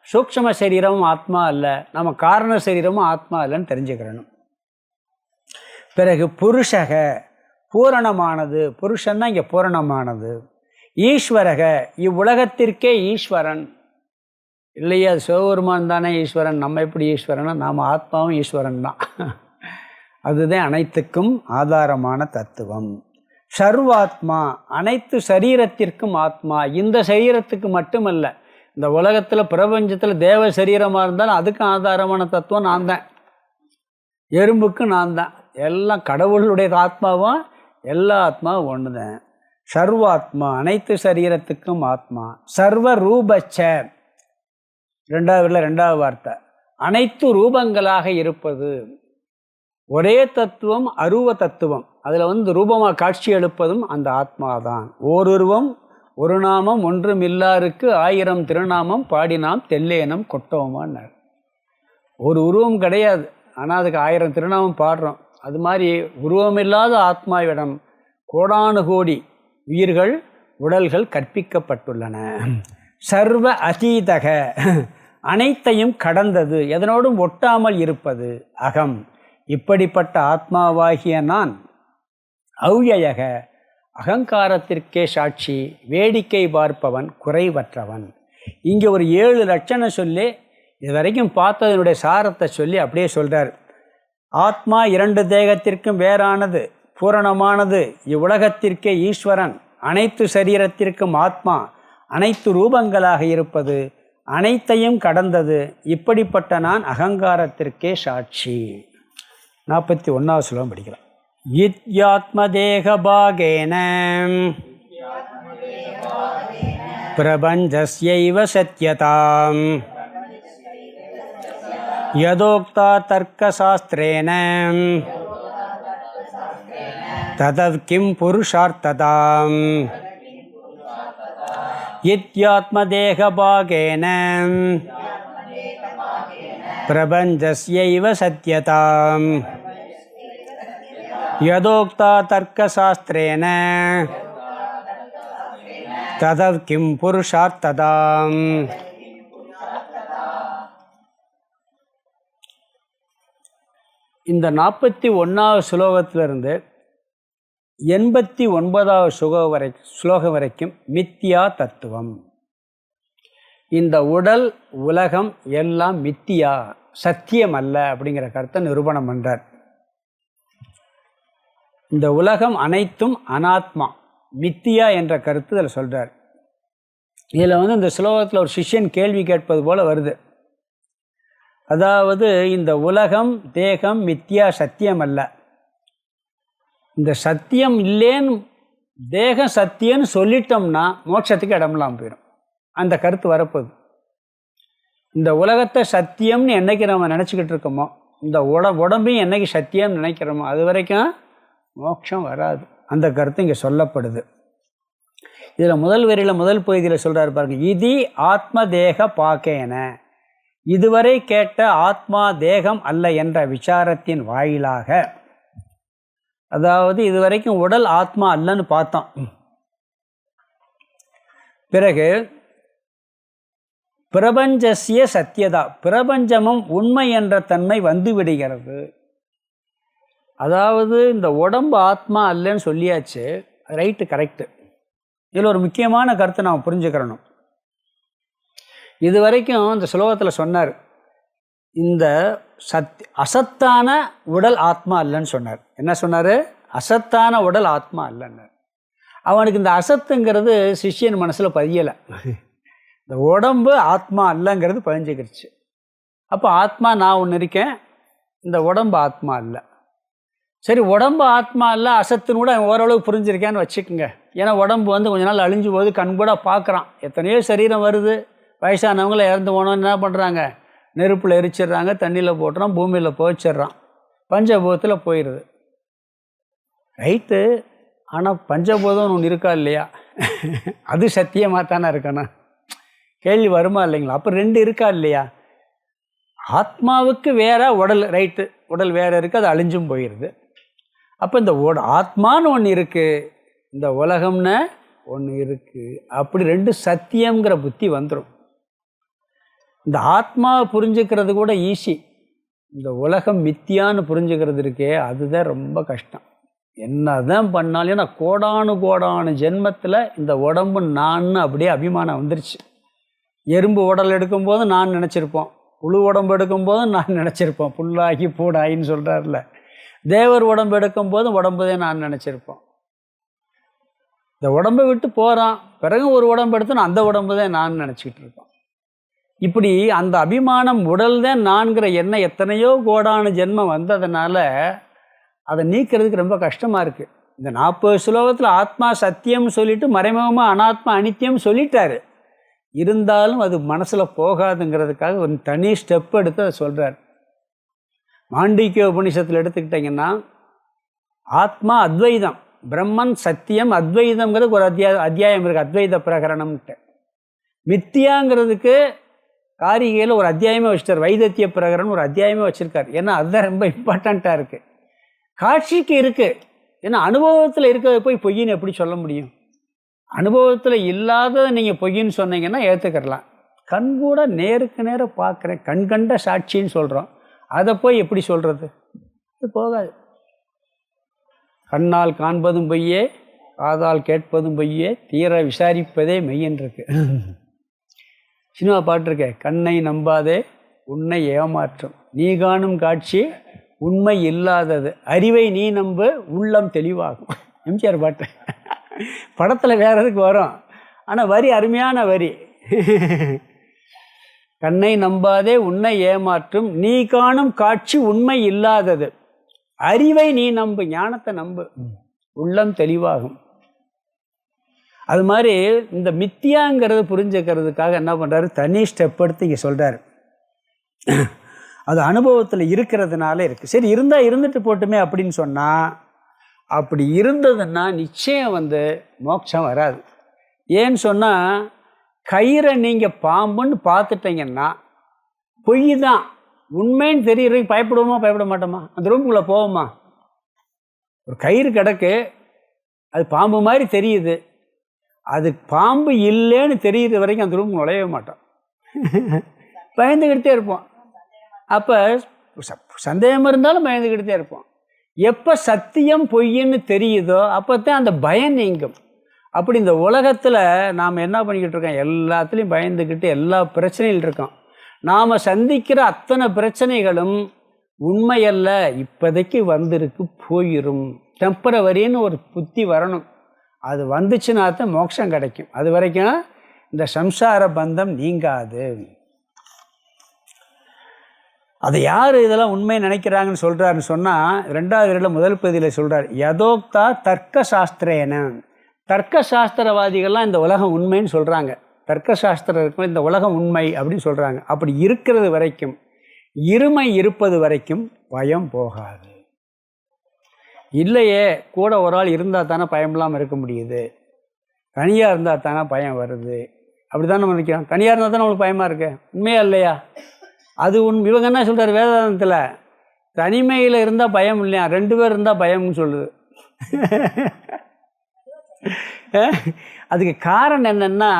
சூக்ஷ்ம சரீரமும் ஆத்மா அல்ல, நம்ம காரண சரீரமும் ஆத்மா இல்லைன்னு தெரிஞ்சுக்கிறணும். பிறகு புருஷக, பூரணமானது. புருஷன்னா இங்கே பூரணமானது. ஈஸ்வரக, இவ்வுலகத்திற்கே ஈஸ்வரன். இல்லையா, சிவபெருமான் தானே ஈஸ்வரன். நம்ம எப்படி ஈஸ்வரனா? நாம் ஆத்மாவும் ஈஸ்வரன் தான். அதுதான் அனைத்துக்கும் ஆதாரமான தத்துவம். சர்வாத்மா, அனைத்து சரீரத்திற்கும் ஆத்மா. இந்த சரீரத்துக்கு மட்டுமல்ல, இந்த உலகத்தில் பிரபஞ்சத்தில் தேவ சரீரமாக இருந்தாலும் அதுக்கு ஆதாரமான தத்துவம் நான் தான். எறும்புக்கு நான் தான். எல்லாம் கடவுளுடைய ஆத்மாவும் எல்லா ஆத்மாவும் ஒன்று தான். சர்வாத்மா, அனைத்து சரீரத்துக்கும் ஆத்மா. சர்வ ரூபச்ச, 2வது வார்த்தை, அனைத்து ரூபங்களாக இருப்பது. ஒரே தத்துவம் அருவ தத்துவம். அதில் ரூபமாக காட்சி எழுப்பதும் அந்த ஆத்மாதான். ஓருருவம் ஒரு நாமம் ஒன்றும் இல்லாருக்கு 1000 திருநாமம் பாடினாம் தெல்லேனம் கொட்டோமான்னார். ஒரு உருவம் கிடையாது, ஆனால் அதுக்கு 1000 திருநாமம் பாடுறோம். அது மாதிரி உருவமில்லாத ஆத்மாவிடம் கோடானு கோடி உயிர்கள் உடல்கள் கற்பிக்கப்பட்டுள்ளன. சர்வ அதீதக, அனைத்தையும் கடந்தது, எதனோடும் ஒட்டாமல் இருப்பது அகம். இப்படிப்பட்ட ஆத்மாவாகிய நான் அவ்யயக, அகங்காரத்திற்கே சாட்சி, வேடிக்கை பார்ப்பவன், குறைவற்றவன். இங்கே ஒரு 7 லட்சணம் சொல்லி இது வரைக்கும் பார்த்ததனுடைய சாரத்தை சொல்லி அப்படியே சொல்கிறார். ஆத்மா 2 தேகத்திற்கும் வேறானது, பூரணமானது, இவ்வுலகத்திற்கே ஈஸ்வரன், அனைத்து சரீரத்திற்கும் ஆத்மா, அனைத்து ரூபங்களாக இருப்பது, அனைத்தையும் கடந்தது. இப்படிப்பட்ட நான் அகங்காரத்திற்கே சாட்சி. 41வது ஸ்லோகம் படிக்கலாம். இத்யாத்மதேகபாகேன பிரபஞ்சஸ்யைவ சத்யதாம் யதோக்தா தர்க்கசாஸ்திரேன ததவ் கிம் புருஷார்த்ததாம். இத்யாத்மதேகபாகேன பிரபஞ்சஸ்யைவ சத்யதாம் யதோக்தா தர்க்கசாஸ்திரேன ததவ் கிம் புருஷார்த்ததாம். இந்த 41வது ஸ்லோகத்திலிருந்து 89வது ஸ்லோகம் வரைக்கும் மித்தியா தத்துவம். இந்த உடல் உலகம் எல்லாம் மித்தியா, சத்தியம் அல்ல அப்படிங்கிற கருத்தை நிரூபணம் பண்றார். இந்த உலகம் அனைத்தும் அனாத்மா, மித்தியா என்ற கருத்து இதில் சொல்றார். இதில் இந்த ஸ்லோகத்தில் ஒரு சிஷ்யன் கேள்வி கேட்பது போல வருது. அதாவது இந்த உலகம் தேகம் மித்தியா, சத்தியம் அல்ல. இந்த சத்தியம் இல்லேன்னு தேகம் சத்தியம்னு சொல்லிட்டோம்னா மோட்சத்துக்கு இடமெல்லாம் போயிடும். அந்த கருத்து வரப்போகுது. இந்த உலகத்தை சத்தியம்னு என்னைக்கு நம்ம நினச்சிக்கிட்டு இருக்கோமோ, இந்த உடம்பையும் என்னைக்கு சத்தியம்னு நினைக்கிறோமோ, அது வரைக்கும் மோட்சம் வராது. அந்த கருத்து இங்கே சொல்லப்படுது. இதில் முதல் வரியில் முதல் பகுதியில் சொல்கிறார் பாருங்க, இதி ஆத்ம தேக பாக்கேன. இதுவரை கேட்ட ஆத்மா தேகம் அல்ல என்ற விசாரத்தின் வாயிலாக, அதாவது இதுவரைக்கும் உடல் ஆத்மா அல்லன்னு பார்த்தோம். பிறகு பிரபஞ்சசிய சத்தியதா, பிரபஞ்சமும் உண்மை என்ற தன்மை வந்து விடுகிறது. அதாவது இந்த உடம்பு ஆத்மா அல்லன்னு சொல்லியாச்சு, ரைட்டு, கரெக்டு. இதில் ஒரு முக்கியமான கருத்தை நாம் புரிஞ்சுக்கிறணும். இது வரைக்கும் இந்த ஸ்லோகத்தில் சொன்னார், இந்த அசத்தான உடல் ஆத்மா அல்லன்னு சொன்னார். என்ன சொன்னார்? அசத்தான உடல் ஆத்மா அல்லன்னார். அவனுக்கு இந்த அசத்துங்கிறது சிஷ்யன் மனசில் பதியலை. இந்த உடம்பு ஆத்மா அல்லங்கிறது பதிஞ்சுக்கிடுச்சு. அப்போ ஆத்மா நான் ஒன்று இருக்கேன், இந்த உடம்பு ஆத்மா அல்ல. சரி, உடம்பு ஆத்மா இல்லை, அசத்துன்னு கூட அவன் ஓரளவு புரிஞ்சிருக்கேன்னு வச்சுக்கோங்க. ஏன்னா உடம்பு கொஞ்ச நாள் அழிஞ்சு போகுது, கண் கூட பார்க்குறான். எத்தனையோ சரீரம் வருது. வயசானவங்கள இறந்து போனோன்னு என்ன பண்ணுறாங்க? நெருப்பில் எரிச்சிடுறாங்க, தண்ணியில் போட்டுறான், பூமியில் போச்சிடுறான், பஞ்சபூதத்தில் போயிடுது. ரைட்டு. ஆனால் பஞ்சபூதம்னு ஒன்று இருக்கா இல்லையா? அது சத்தியமாக தானே இருக்கணும். கேள்வி வருமா இல்லைங்களா? அப்போ ரெண்டு இருக்கா இல்லையா? ஆத்மாவுக்கு வேற உடல், ரைட்டு, உடல் வேற இருக்குது, அது அழிஞ்சும் போயிடுது. அப்போ இந்த ஆத்மான்னு ஒன்று இருக்குது, இந்த உலகம்னு ஒன்று இருக்குது. அப்படி ரெண்டு சத்தியங்கிற புத்தி வந்துடும். இந்த ஆத்மாவை புரிஞ்சுக்கிறது கூட ஈஸி. இந்த உலகம் மித்தியான்னு புரிஞ்சுக்கிறது இருக்கே, அதுதான் ரொம்ப கஷ்டம். என்ன தான் பண்ணாலும், ஏன்னா கோடானு ஜென்மத்தில் இந்த உடம்பு நான் அப்படியே அபிமானம் வந்துருச்சு. எறும்பு உடல் எடுக்கும்போது நான் நினச்சிருப்போம், புழு உடம்பு எடுக்கும்போதும் நான் நினச்சிருப்போம், புல்லாகி பூடாயின்னு சொல்கிறார்ல. தேவர் உடம்பு எடுக்கும்போதும் உடம்புதே நான் நினச்சிருப்போம். இந்த உடம்பை விட்டு போகிறான், பிறகு ஒரு உடம்பு எடுத்து அந்த உடம்புதே நான் நினச்சிக்கிட்டு இருப்போம். இப்படி அந்த அபிமானம், உடல் தான் நான்கிற எண்ணம் எத்தனையோ கோடான ஜென்மம் வந்ததுனால அதை நீக்கிறதுக்கு ரொம்ப கஷ்டமாக இருக்குது. இந்த 40 ஸ்லோகத்தில் ஆத்மா சத்தியம் சொல்லிட்டு மறைமுகமாக அனாத்மா அனித்தியம் சொல்லிட்டாரு. இருந்தாலும் அது மனசில் போகாதுங்கிறதுக்காக ஒரு தனி ஸ்டெப் எடுத்து அதை சொல்கிறார். மாண்டிக்கிய உபநிஷத்தில் எடுத்துக்கிட்டிங்கன்னா ஆத்மா அத்வைதம், பிரம்மன் சத்தியம், அத்வைதம்ங்கிறது ஒரு அத்தியாயம் இருக்குது, அத்வைத பிரகரணம்ட்டு. மித்தியாங்கிறதுக்கு காரிகையில் ஒரு அத்தியாயமே வச்சுட்டார், வைத்திய பிரகரணம் ஒரு அத்தியாயமே வச்சுருக்கார். ஏன்னா அதுதான் ரொம்ப இம்பார்ட்டண்ட்டாக இருக்குது. காட்சிக்கு இருக்குது, ஏன்னா அனுபவத்தில் இருக்கிறத போய் பொய்யின்னு எப்படி சொல்ல முடியும்? அனுபவத்தில் இல்லாததை நீங்கள் பொய்யின்னு சொன்னீங்கன்னா ஏற்றுக்கிறலாம். கண் கூட நேருக்கு நேரம் பார்க்குறேன், கண் கண்ட சாட்சின்னு சொல்கிறோம், அதை போய் எப்படி சொல்கிறது? அது போகாது. கண்ணால் காண்பதும் பொய்யே, காதால் கேட்பதும் பொய்யே, தீர விசாரிப்பதே மெய்யன்றிருக்கு. சினிமா பாட்டிருக்கே, கண்ணை நம்பாதே உன்னை ஏமாற்றும், நீ காணும் காட்சி உண்மை இல்லாதது, அறிவை நீ நம்பு உள்ளம் தெளிவாகும். எம்ஜிஆர் பாட்டு. படத்தில் வேற எதுக்கு வரும், ஆனால் வரி அருமையான வரி. கண்ணை நம்பாதே உன்னை ஏமாற்றும், நீ காணும் காட்சி உண்மை இல்லாதது, அறிவை நீ நம்பு, ஞானத்தை நம்பு, உள்ளம் தெளிவாகும். அது மாதிரி இந்த மித்தியாங்கிறது புரிஞ்சுக்கிறதுக்காக என்ன பண்ணுறாரு, தனி ஸ்டெப் எடுத்து இங்கே சொல்கிறார். அது அனுபவத்தில் இருக்கிறதுனால இருக்குது. சரி, இருந்தால் இருந்துட்டு போட்டுமே அப்படின்னு சொன்னால், அப்படி இருந்ததுன்னா நிச்சயம் மோட்சம் வராது. ஏன்னு சொன்னால், கயிறை நீங்கள் பாம்புன்னு பார்த்துட்டீங்கன்னா பொய் தான், உண்மைன்னு தெரியுறதுக்கு பயப்படுவோமா பயப்பட மாட்டோமா? அந்த ரூமுக்குள்ளே போவோமா? ஒரு கயிறு கிடக்கு, அது பாம்பு மாதிரி தெரியுது, அது பாம்பு இல்லைன்னு தெரியுற வரைக்கும் அந்த ரூம் நுழையவே மாட்டோம், பயந்துக்கிட்டே இருப்போம். அப்போ சந்தேகம் இருந்தாலும் பயந்துக்கிட்டு தான் இருப்போம். எப்போ சத்தியம் பொய்ன்னு தெரியுதோ அப்போ தான் அந்த பயம் நீங்கும். அப்படி இந்த உலகத்தில் நாம் என்ன பண்ணிக்கிட்டு இருக்கோம், எல்லாத்துலேயும் பயந்துக்கிட்டு எல்லா பிரச்சனையில் இருக்கோம். நாம் சந்திக்கிற அத்தனை பிரச்சனைகளும் உண்மையல்ல, இப்போதைக்கு வந்திருக்கு போயிடும், டெம்பரவரின்னு ஒரு புத்தி வரணும். அது வந்துச்சுன்னா தான் மோட்சம் கிடைக்கும். அது வரைக்கும் இந்த சம்சார பந்தம் நீங்காது. அதை யார் இதெல்லாம் உண்மை நினைக்கிறாங்கன்னு சொல்கிறாருன்னு சொன்னால், 2வது முதல் பகுதியில் சொல்கிறார், யதோக்தா தர்க்க சாஸ்திரேன. தர்க்க சாஸ்திரவாதிகள்லாம் இந்த உலகம் உண்மைன்னு சொல்கிறாங்க. தர்க்க சாஸ்திரம் இருக்கும், இந்த உலகம் உண்மை அப்படின்னு சொல்கிறாங்க. அப்படி இருக்கிறது வரைக்கும், இருமை இருப்பது வரைக்கும் பயம் போகாது. இல்லையே, கூட ஒரு ஆள் இருந்தால் தானே பயம் இல்லாமல் இருக்க முடியுது, தனியாக இருந்தால் தானே பயம் வருது, அப்படி தான் நம்ம நினைக்கிறோம். தனியாக இருந்தால் தானே நம்மளுக்கு பயமாக இருக்கு. உண்மையா இல்லையா? அது இவங்க என்ன சொல்கிறார் வேதாந்தத்தில், தனிமையில் இருந்தால் பயம் இல்லையா, 2 பேர் இருந்தால் பயம்னு சொல்லுது. அதுக்கு காரணம் என்னென்னா,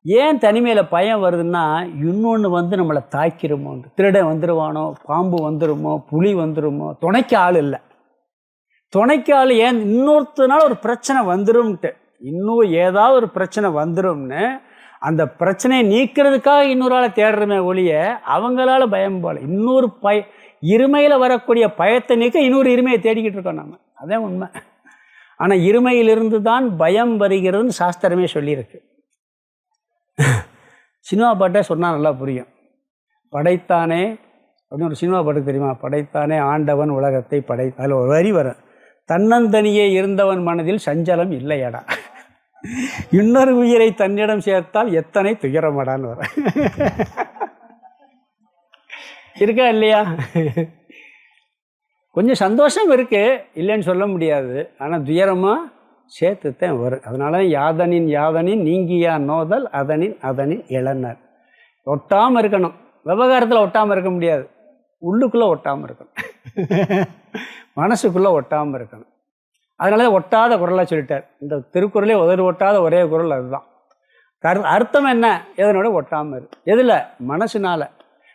ஏன் தனிமையில் பயம் வருதுன்னா, இன்னொன்று வந்து நம்மளை தாக்கிருமோ, திருடன் வந்துடுவானோ, பாம்பு வந்துடுமோ, புலி வந்துடுமோ, துணைக்கு ஆள் இல்லை. துணைக்கு ஆள் ஏன், இன்னொருத்தனால ஒரு பிரச்சனை வந்துடும்ட்டு, இன்னும் ஏதாவது ஒரு பிரச்சனை வந்துடும்னு அந்த பிரச்சனையை நீக்கிறதுக்காக இன்னொரு ஆளை தேடுறமே ஒழிய அவங்களால பயம் போல. இன்னொரு இருமையில் வரக்கூடிய பயத்தை நீக்க இன்னொரு இருமையை தேடிக்கிட்டு இருக்கோம் நம்ம. அதான் உண்மை. ஆனால் இருமையிலிருந்து தான் பயம் வருகிறதுன்னு சாஸ்திரமே சொல்லியிருக்கு. சினிமா பாட்டை சொன்னால் நல்லா புரியும். படைத்தானே அப்படின்னு ஒரு சினிமா பாட்டு தெரியுமா? படைத்தானே ஆண்டவன் உலகத்தை அதில் ஒரு வரி வரும், தன்னந்தனியே இருந்தவன் மனதில் சஞ்சலம் இல்லையடா, இன்னொரு உயிரை தன்னிடம் சேர்த்தால் எத்தனை துயரமடான்னு வர. இருக்கா இல்லையா? கொஞ்சம் சந்தோஷம் இருக்குது, இல்லைன்னு சொல்ல முடியாது. ஆனால் துயரமாக சேர்த்துத்தான் வரும். அதனால யாதனின் யாதனின் நீங்கியா நோதல் அதனின் அதனின் இளனர். ஒட்டாமல் இருக்கணும். விவகாரத்தில் ஒட்டாமல் இருக்க முடியாது, உள்ளுக்குள்ளே ஒட்டாமல் இருக்கணும், மனசுக்குள்ளே ஒட்டாமல் இருக்கணும். அதனால ஒட்டாத குரலாக சொல்லிட்டார். இந்த திருக்குறளே உதறி ஒட்டாத ஒரே குரல் அதுதான். அர்த்தம் என்ன? எதனோட ஒட்டாமல் இருக்கு. எதில்? மனசுனால.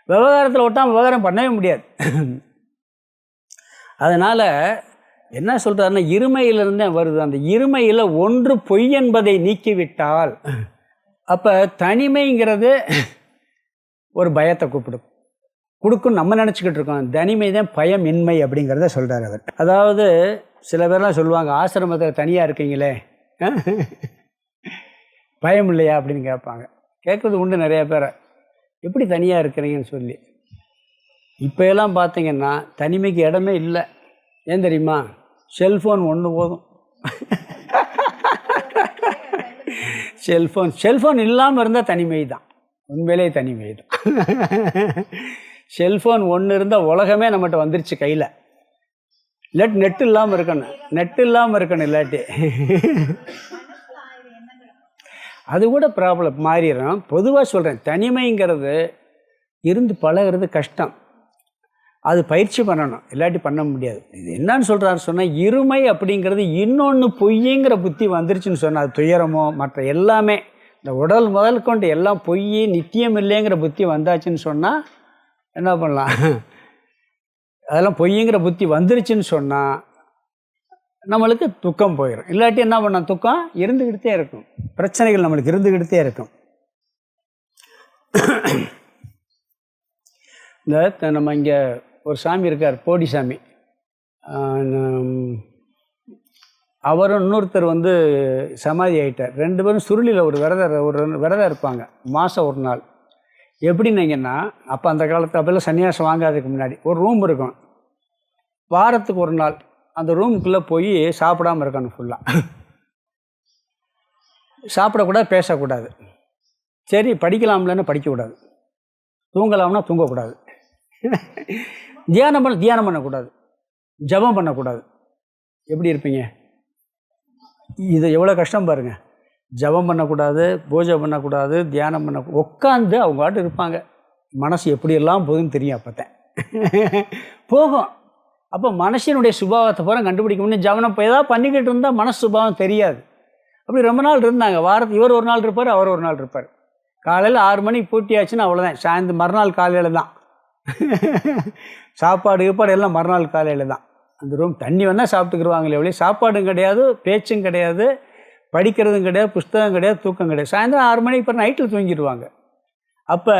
விவகாரத்தில் ஒட்டாமல் விவகாரம் பண்ணவே முடியாது. அதனால் என்ன சொல்கிறாருன்னா, இருமையிலிருந்தே வருது. அந்த இருமையில் ஒன்று பொய் என்பதை நீக்கிவிட்டால், அப்போ தனிமைங்கிறது ஒரு பயத்தை கொடுக்கும் நம்ம நினச்சிக்கிட்டு இருக்கோம். தனிமை தான் பயமின்மை அப்படிங்கிறத சொல்கிறார் அவர். அதாவது சில பேர்லாம் சொல்லுவாங்க, ஆசிரமத்தில் தனியாக இருக்கீங்களே பயம் இல்லையா அப்படின்னு கேட்பாங்க. கேட்குறது உண்டு நிறைய பேரை, எப்படி தனியாக இருக்கிறீங்கன்னு சொல்லி. இப்போ எல்லாம் பார்த்தீங்கன்னா தனிமைக்கு இடமே இல்லை. ஏன் தெரியுமா? செல்ஃபோன் ஒன்று போதும். செல்ஃபோன் இல்லாமல் இருந்தால் தனிமை தான், உண்மையிலே தனிமை தான். செல்ஃபோன் ஒன்று இருந்தால் உலகமே நம்மகிட்ட வந்துருச்சு கையில். இல்லாட்டி நெட்டு இல்லாமல் இருக்கணும், இல்லாட்டி அது கூட ப்ராப்ளம் மாறிடும். பொதுவாக சொல்கிறேன், தனிமைங்கிறது இருந்து பழகிறது கஷ்டம், அது பயிற்சி பண்ணணும், இல்லாட்டி பண்ண முடியாது. இது என்னன்னு சொல்கிறாரு சொன்னால், இருமை அப்படிங்கிறது இன்னொன்று பொய்யுங்கிற புத்தி வந்துருச்சுன்னு சொன்னால், அது துயரமோ மற்ற எல்லாமே, இந்த உடல் முதல் கொண்டு எல்லாம் பொய் நித்தியம் இல்லைங்கிற புத்தி வந்தாச்சுன்னு சொன்னால் என்ன பண்ணலாம்? அதெல்லாம் பொய்யுங்கிற புத்தி வந்துருச்சுன்னு சொன்னால் நம்மளுக்கு துக்கம் போயிடும். இல்லாட்டி என்ன பண்ணோம், துக்கம் இருந்துக்கிட்டே இருக்கும், பிரச்சனைகள் நம்மளுக்கு இருந்துக்கிட்டே இருக்கும். இந்த நம்ம இங்கே ஒரு சாமி இருக்கார், போடி சாமி. அவரும் இன்னொருத்தர் வந்து சமாதி ஆகிட்டார். 2 பேரும் சுருளியில் ஒரு விரதம் இருப்பாங்க, மாதம் ஒரு நாள். எப்படின்னீங்கன்னா, அப்போ அந்த காலத்தில் அப்போல்லாம் சன்னியாசம் வாங்காததுக்கு முன்னாடி ஒரு ரூம் இருக்கும். வாரத்துக்கு ஒரு நாள் அந்த ரூமுக்குள்ளே போய் சாப்பிடாமல் இருக்கணும். ஃபுல்லாக சாப்பிடக்கூடாது, பேசக்கூடாது. சரி, படிக்கலாம்லன்னு படிக்கக்கூடாது, தூங்கலாம்னா தூங்கக்கூடாது, தியானம் பண்ணக்கூடாது, ஜபம் பண்ணக்கூடாது. எப்படி இருப்பீங்க? இது எவ்வளோ கஷ்டம் பாருங்கள். ஜபம் பண்ணக்கூடாது, பூஜை பண்ணக்கூடாது, தியானம் பண்ண, உட்காந்து அவங்க பாட்டு இருப்பாங்க. மனசு எப்படியெல்லாம் போகுதுன்னு தெரியும், அப்போத்தான் போகும். அப்போ மனசினுடைய சுபாவத்தை பூரா கண்டுபிடிக்க முடியும். ஜவனம் இப்போ ஏதாவது பண்ணிக்கிட்டு இருந்தால் மனசு சுபாவம் தெரியாது. அப்படி ரொம்ப நாள் இருந்தாங்க. வாரத்துக்கு இவர் ஒரு நாள் இருப்பார், அவர் ஒரு நாள் இருப்பார். காலையில் 6 மணிக்கு பூட்டியாச்சுன்னா அவ்வளோதான், சாயந்தரம் மறுநாள் காலையில் தான் சாப்பாடு கீப்பாடு எல்லாம் மறுநாள் காலையில் தான். அந்த ரூம் தண்ணி வேணால் சாப்பிட்டுக்குருவாங்களே ஒழிய சாப்பாடும் கிடையாது, பேச்சும் கிடையாது, படிக்கிறதும் கிடையாது, புஸ்தகம் கிடையாது, தூக்கம் கிடையாது. சாயந்தரம் 6 மணிக்கு அப்புறம் நைட்டில் தூங்கிடுவாங்க. அப்போ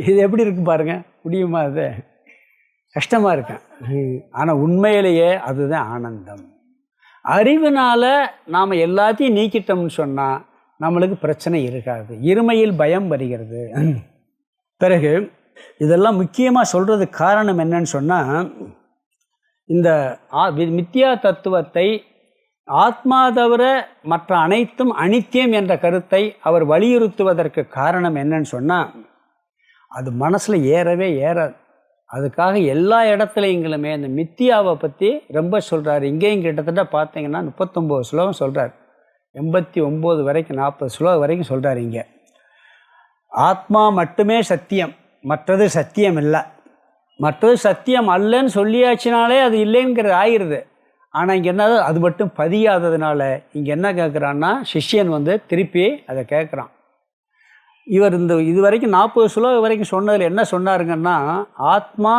இது எப்படி இருக்கு பாருங்கள், முடியுமா? அது கஷ்டமாக இருக்கேன். ஆனால் உண்மையிலேயே அதுதான் ஆனந்தம். அறிவினால் நாம் எல்லாத்தையும் நீக்கிட்டோம்னு சொன்னால் நம்மளுக்கு பிரச்சனை இருக்காது. இருமையில் பயம் வருகிறது. பிறகு இதெல்லாம் முக்கியமாக சொல்கிறதுக்கு காரணம் என்னன்னு சொன்னால், இந்த மித்யா தத்துவத்தை ஆத்மா தவிர மற்ற அனைத்தும் அனித்தியம் என்ற கருத்தை அவர் வலியுறுத்துவதற்கு காரணம் என்னன்னு சொன்னால், அது மனசில் ஏறவே ஏறாது. அதுக்காக எல்லா இடத்துலையுங்களுமே இந்த மித்தியாவை பற்றி ரொம்ப சொல்கிறார். இங்கேயும் கிட்டத்தட்ட பார்த்தீங்கன்னா 39 ஸ்லோகம் சொல்கிறார். 89 வரைக்கும் 40 ஸ்லோகம் வரைக்கும் சொல்கிறார். இங்கே ஆத்மா மட்டுமே சத்தியம், மற்றது சத்தியம் இல்லை. மற்றது சத்தியம் அல்லன்னு சொல்லியாச்சுனாலே அது இல்லைங்கிறது ஆயிடுது. ஆனால் இங்கே என்ன, அது மட்டும் பதியாததுனால இங்கே என்ன கேட்குறான்னா, சிஷ்யன் திருப்பி அதை கேட்குறான். இவர் இது வரைக்கும் 40 ஸ்லோகம் வரைக்கும் சொன்னதில் என்ன சொன்னாருங்கன்னா, ஆத்மா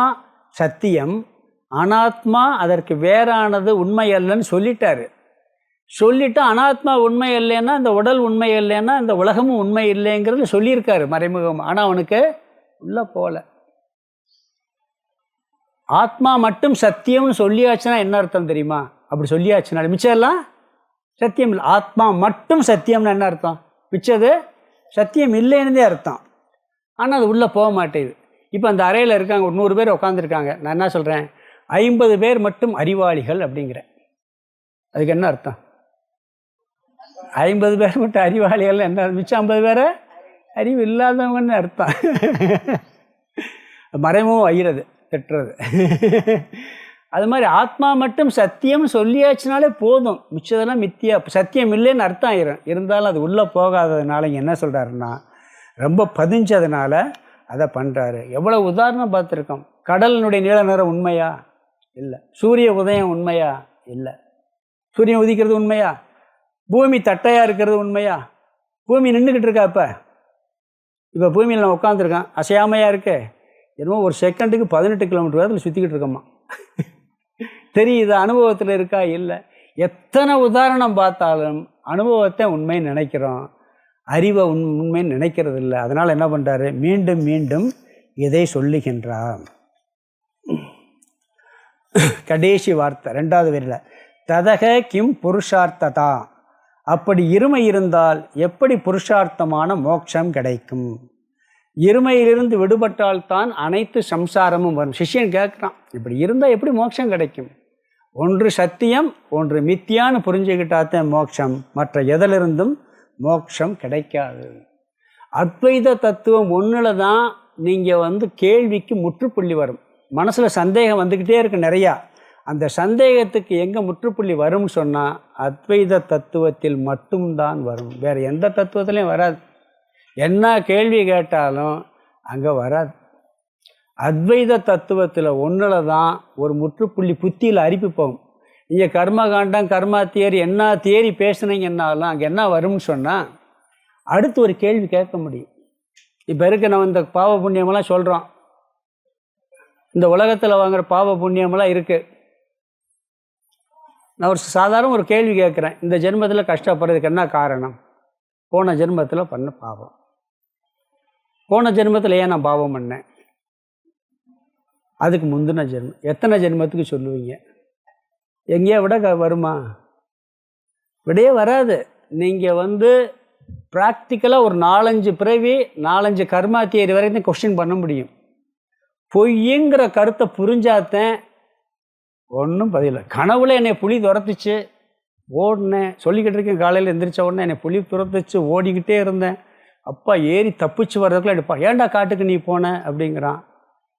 சத்தியம், அனாத்மா அதற்கு வேறானது உண்மை அல்லன்னு சொல்லிட்டாரு. சொல்லிவிட்டு அனாத்மா உண்மை இல்லைன்னா, இந்த உடல் உண்மை இல்லைன்னா இந்த உலகமும் உண்மை இல்லைங்கிறது சொல்லியிருக்காரு மறைமுகம். ஆனால் அவனுக்கு உள்ளே போகல. ஆத்மா மட்டும் சத்தியம்னு சொல்லியாச்சுன்னா என்ன அர்த்தம் தெரியுமா? அப்படி சொல்லியாச்சுன்னா மிச்சம் எல்லாம் சத்தியம் இல்லை. ஆத்மா மட்டும் சத்தியம்னு என்ன அர்த்தம்? மிச்சது சத்தியம் இல்லைன்னு அர்த்தம். ஆனால் அது உள்ளே போக மாட்டேங்குது. இப்போ அந்த அறையில் இருக்காங்க, ஒரு 100 பேர் உட்காந்துருக்காங்க. நான் என்ன சொல்கிறேன், 50 பேர் மட்டும் அறிவாளிகள் அப்படிங்கிறேன். அதுக்கு என்ன அர்த்தம்? 50 பேர் மட்டும் அறிவாளிகள் என்ன, மிச்சம் 50 பேரை அறிவு இல்லாதவங்கன்னு அர்த்தம். மறைமுகம் வைகிறது, திட்டுறது. அது மாதிரி ஆத்மா மட்டும் சத்தியம் சொல்லியாச்சுனாலே போதும், மிச்சதெல்லாம் மித்தியா, சத்தியம் இல்லைன்னு அர்த்தம் ஆயிரும். இருந்தாலும் அது உள்ளே போகாததுனால இங்கே என்ன சொல்கிறாருன்னா, ரொம்ப பதிஞ்சதுனால அதை பண்ணுறாரு. எவ்வளோ உதாரணம் பார்த்துருக்கோம். கடலினுடைய நீல நிறம் உண்மையா? இல்லை. சூரிய உதயம் உண்மையா? இல்லை. சூரியன் உதிக்கிறது உண்மையா? பூமி தட்டையாக இருக்கிறது உண்மையா? பூமி நின்றுக்கிட்டு இருக்கா? இப்போ பூமியில் நான் உட்காந்துருக்கேன், அசையாமையாக இருக்கு. என்னமோ ஒரு செகண்டுக்கு 18 கிலோமீட்டர் வேகத்தில் சுற்றிக்கிட்டு இருக்கோம்மா. தெரியுது, அனுபவத்தில் இருக்கா? இல்லை. எத்தனை உதாரணம் பார்த்தாலும் அனுபவத்தை உண்மைன்னு நினைக்கிறோம், அறிவை உண்மைன்னு நினைக்கிறது இல்லை. அதனால் என்ன பண்ணுறாரு, மீண்டும் மீண்டும் இதை சொல்லுகின்றார். கடைசி வார்த்தை 2வது வரியில், ததக கிம் புருஷார்த்ததா, அப்படி இருமை இருந்தால் எப்படி புருஷார்த்தமான மோட்சம் கிடைக்கும்? இருமையிலிருந்து விடுபட்டால்தான் அனைத்து சம்சாரமும் வரும். சிஷ்யன் கேட்குறான், இப்படி இருந்தால் எப்படி மோட்சம் கிடைக்கும்? ஒன்று சத்தியம், ஒன்று மித்தியான்னு புரிஞ்சுக்கிட்டாத்தான் மோட்சம், மற்ற எதிலிருந்தும் மோட்சம் கிடைக்காது. அத்வைத தத்துவம் ஒன்றில் தான் நீங்கள் கேள்விக்கு முற்றுப்புள்ளி வரும். மனசில் சந்தேகம் வந்துக்கிட்டே இருக்கு நிறையா. அந்த சந்தேகத்துக்கு எங்கே முற்றுப்புள்ளி வரும்னு சொன்னால் அத்வைத தத்துவத்தில் மட்டும்தான் வரும், வேறு எந்த தத்துவத்திலையும் வராது. என்ன கேள்வி கேட்டாலும் அங்கே வராது. அத்வைத தத்துவத்தில் ஒன்றில் தான் ஒரு முற்றுப்புள்ளி புத்தியில் அரிப்பு போகும். நீங்கள் கர்மகாண்டம், கர்மா தியரி, என்ன தியரி பேசுனீங்கன்னாலும் அங்கே என்ன வரும்னு சொன்னால் அடுத்து ஒரு கேள்வி கேட்க முடியும். இப்போ இருக்க நம்ம இந்த பாவ புண்ணியமெல்லாம் சொல்கிறோம், இந்த உலகத்தில் வாங்குகிற பாவ புண்ணியமெல்லாம் இருக்குது. நான் ஒரு சாதாரண ஒரு கேள்வி கேட்குறேன், இந்த ஜென்மத்தில் கஷ்டப்படுறதுக்கு என்ன காரணம்? போன ஜென்மத்தில் பண்ண பாவம். போன ஜென்மத்தில் ஏன் நான் பாவம் பண்ணேன்? அதுக்கு முந்தின ஜென்மம். எத்தனை ஜென்மத்துக்கு சொல்லுவீங்க? எங்கேயா விட வருமா? விடையே வராது. நீங்கள் ப்ராக்டிக்கலாக ஒரு 4-5 பிறவி, 4-5 கர்மா தியரி வரைக்கும் கொஸ்டின் பண்ண முடியும். பொய்யுங்கிற கருத்தை புரிஞ்சாத்தேன் ஒன்றும் பதில். கனவுல என்னை புலி துரத்துச்சு, ஓடினேன், சொல்லிக்கிட்டு இருக்கேன். காலையில் எந்திரிச்ச உடனே என்னை புலி துரத்துச்சு, ஓடிக்கிட்டே இருந்தேன். அப்பா ஏறி தப்பிச்சு வர்றதுக்குள்ள எடுப்பா, ஏன்டா காட்டுக்கு நீ போன அப்படிங்கிறான்.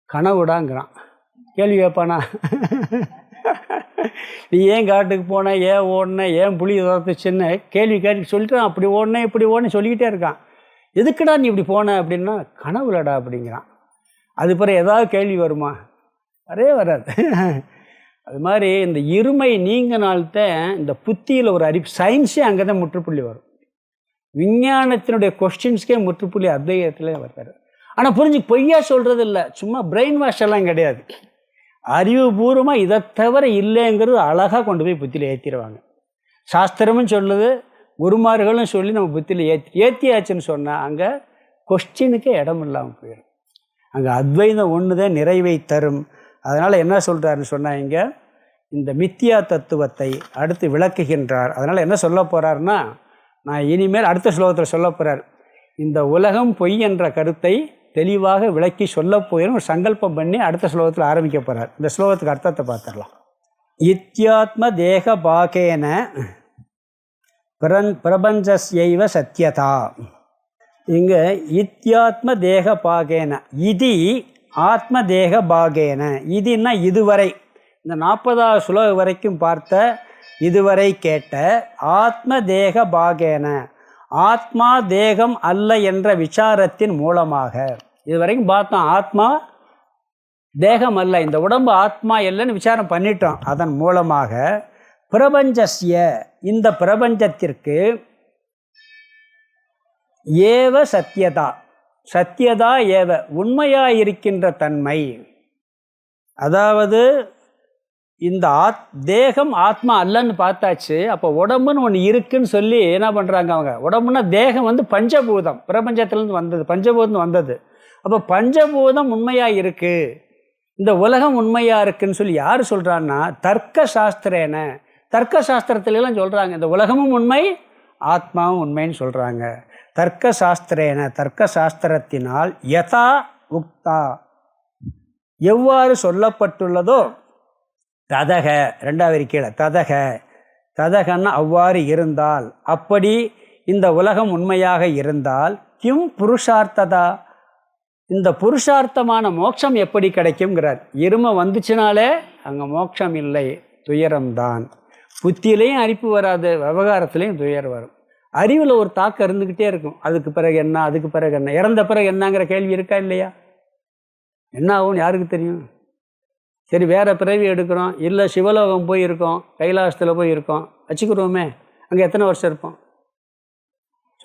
கனவுடாங்கிறான். கேள்வி கேட்பானா? நீ ஏன் காட்டுக்கு போன, ஏன் ஓடின, ஏன் புளி துரத்துச்சுன்னு கேள்வி கேட்டு சொல்லிட்டு அப்படி ஓடினேன் இப்படி ஓடனே சொல்லிக்கிட்டே இருக்கான். எதுக்குடா நீ இப்படி போன அப்படின்னா, கனவுலடா அப்படிங்கிறான். அது பிறகு ஏதாவது கேள்வி வருமா? வரவே வராது. அது மாதிரி இந்த இருமை நீங்கினால்தான் இந்த புத்தியில் ஒரு அறிவு, சயின்ஸே அங்கே தான் முற்றுப்புள்ளி வரும். விஞ்ஞானத்தினுடைய கொஸ்டின்ஸ்க்கே முற்றுப்புள்ளி அத்வைதத்திலே வருவார். ஆனால் பொய்யா சொல்கிறது இல்லை, சும்மா பிரெயின் வாஷ் எல்லாம் கிடையாது. அறிவுபூர்வமாக இதை தவிர இல்லைங்கிறது அழகாக கொண்டு போய் புத்தியில் ஏற்றிடுவாங்க. சாஸ்திரமும் சொல்லுது, குருமார்களும் சொல்லி நம்ம புத்தியில் ஏற்றியாச்சுன்னு சொன்னால் அங்கே கொஸ்டினுக்கே இடம் இல்லாமல் போயிடும். அங்கே அத்வைதம் ஒன்று தான் நிறைவை தரும். அதனால் என்ன சொல்கிறாருன்னு சொன்னால், இங்கே இந்த மித்தியா தத்துவத்தை அடுத்து விளக்குகின்றார். அதனால் என்ன சொல்ல போகிறாருன்னா, நான் இனிமேல் அடுத்த ஸ்லோகத்தில் சொல்ல போகிறார், இந்த உலகம் பொய் என்ற கருத்தை தெளிவாக விளக்கி சொல்ல போயிடும் ஒரு சங்கல்பம் பண்ணி அடுத்த ஸ்லோகத்தில் ஆரம்பிக்க போகிறார். இந்த ஸ்லோகத்துக்கு அர்த்தத்தை பார்த்துடலாம். இத்யாத்ம தேக பாகேன பிரபஞ்சஸ்யைவ சத்யதா. இங்கே இத்யாத்ம தேக பாகேன, இதி ஆத்ம தேக பாகேன, இதுன்னா இதுவரை, இந்த 40வது ஸ்லோகம் வரைக்கும் பார்த்த, இதுவரை கேட்ட ஆத்ம தேக பாகேன, ஆத்மா தேகம் அல்ல என்ற விசாரத்தின் மூலமாக, இதுவரைக்கும் பார்த்தோம் ஆத்மா தேகம் அல்ல, இந்த உடம்பு ஆத்மா இல்லைன்னு விசாரம் பண்ணிட்டோம். அதன் மூலமாக பிரபஞ்சஸ்ய, இந்த பிரபஞ்சத்திற்கு ஏவ சத்யதா, சத்யதா ஏவ உண்மையாயிருக்கின்ற தன்மை, அதாவது இந்த தேகம் ஆத்மா அல்லன்னு பார்த்தாச்சு. அப்போ உடம்புன்னு ஒன்று இருக்குன்னு சொல்லி என்ன பண்ணுறாங்க அவங்க, உடம்புனா தேகம் பஞ்சபூதம், பிரபஞ்சத்திலேருந்து வந்தது, பஞ்சபூதம் வந்தது. அப்போ பஞ்சபூதம் உண்மையாக இருக்குது, இந்த உலகம் உண்மையாக இருக்குன்னு சொல்லி யார் சொல்கிறான்னா, தர்க்க சாஸ்திரேன, தர்க்க சாஸ்திரத்துலலாம் சொல்கிறாங்க இந்த உலகமும் உண்மை ஆத்மாவும் உண்மைன்னு சொல்கிறாங்க. தர்க்க சாஸ்திரேன, தர்க்க சாஸ்திரத்தினால், யதா உக்தா, எவ்வாறு சொல்லப்பட்டுள்ளதோ, ததக, ரெண்டாவது கீழே ததக, ததகன்னா அவ்வாறு இருந்தால், அப்படி இந்த உலகம் உண்மையாக இருந்தால், கிம் புருஷார்த்ததா, இந்த புருஷார்த்தமான மோட்சம் எப்படி கிடைக்குங்கிறார். எருமை வந்துச்சுனாலே அங்கே மோட்சம் இல்லை, துயரம்தான். புத்தியிலையும் அரிப்பு வராது, விவகாரத்துலேயும் துயரம் வரும். அறிவில் ஒரு தாக்கம் இருந்துக்கிட்டே இருக்கும். அதுக்கு பிறகு என்ன, அதுக்கு பிறகு என்ன, இறந்த பிறகு என்னங்கிற கேள்வி இருக்கா இல்லையா? என்ன ஆகும்னு யாருக்கு தெரியும்? சரி, வேறு பிறவி எடுக்கிறோம், இல்லை சிவலோகம் போய் இருக்கோம், கைலாசத்தில் போய் இருக்கோம் வச்சுக்கிறோமே, அங்கே எத்தனை வருஷம் இருப்போம்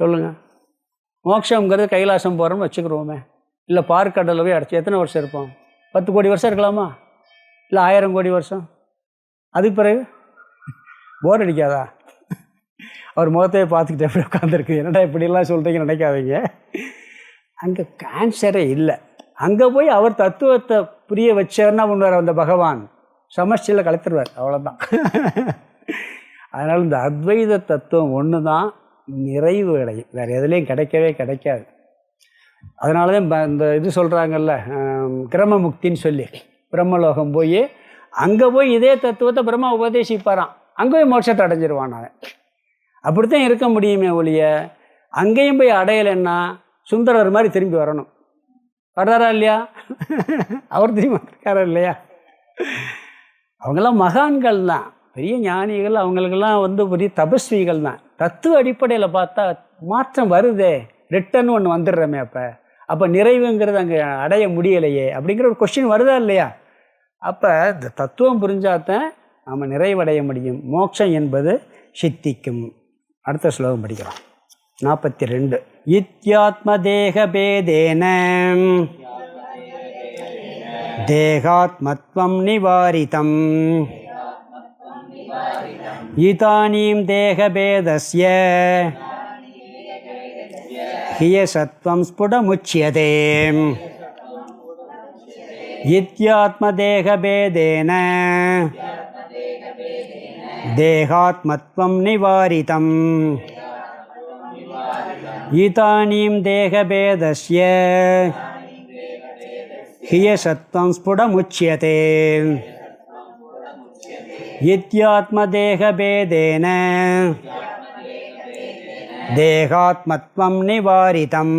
சொல்லுங்கள்? மோட்சங்கிறது கைலாசம் போகிறோம்னு வச்சுக்கிறோமே, இல்லை பார்க்கடலில் போய் அடைச்சி எத்தனை வருஷம் இருப்போம்? 10 கோடி வருஷம் இருக்கலாமா, இல்லை 1000 கோடி வருஷம்? அதுக்கு பிறகு போர் அடிக்காதா? அவர் முகத்தையே பார்த்துக்கிட்டு எப்படி உட்காந்துருக்கு, என்னடா இப்படிலாம் சொல்கிறீங்கன்னு நினைக்காதீங்க. அங்கே கேன்சரே இல்லை. அங்கே போய் அவர் தத்துவத்தை புரிய வச்சார்னா பண்ணுவார் அந்த பகவான், சமஷ்டியில் கலத்துருவார், அவ்வளோதான். அதனால் இந்த அத்வைத தத்துவம் ஒன்று தான் நிறைவு அடையும், வேறு எதுலேயும் கிடைக்கவே கிடைக்காது. அதனால தான் இந்த இது சொல்கிறாங்கல்ல, கிரம முக்தின்னு சொல்லி, பிரம்மலோகம் போய் அங்கே போய் இதே தத்துவத்தை பிரம்மா உபதேசிப்பாரான், அங்கே போய் மோட்சத்தை அடைஞ்சிருவான். அவன் அப்படித்தான் இருக்க முடியுமே ஒழிய, அங்கேயும் போய் அடையலைன்னா சுந்தரர் மாதிரி திரும்பி வரணும். வர்றாரா இல்லையா? அவர் திரும்பி வந்திருக்காரா இல்லையா? அவங்கெல்லாம் மகான்கள் தான், பெரிய ஞானிகள், அவங்களுக்கெல்லாம் பெரிய தபஸ்விகள் தான். தத்துவ அடிப்படையில் பார்த்தா மாற்றம் வருதே, ரிட்டன் ஒன்று வந்துடுறோமே, அப்போ நிறைவுங்கிறது அங்கே அடைய முடியலையே அப்படிங்கிற ஒரு கொஸ்டின் வருதா இல்லையா? அப்போ இந்த தத்துவம் புரிஞ்சாதான் நம்ம நிறைவடைய முடியும், மோட்சம் என்பது சித்திக்கும். அடுத்த ஸ்லோகம் படிக்கலாம். 42. இத்யாத்ம தேக பேதேன தேகாத்மத்வம் நிவாரிதம் இதானீம் தேகபேதஸ்ய ஹியசத்வம் ஸ்புடமுச்யதே. இத்யாத்ம தேகபேதேன தேகாத்மத்வம் நிவாரிதம் இதானீம் தேகபேதஸ்ய ஹியசத்வம் ஸ்புடமுச்யதே. இத்யாத்ம தேகபேதேன தேகாத்மத்வம் நிவாரிதம்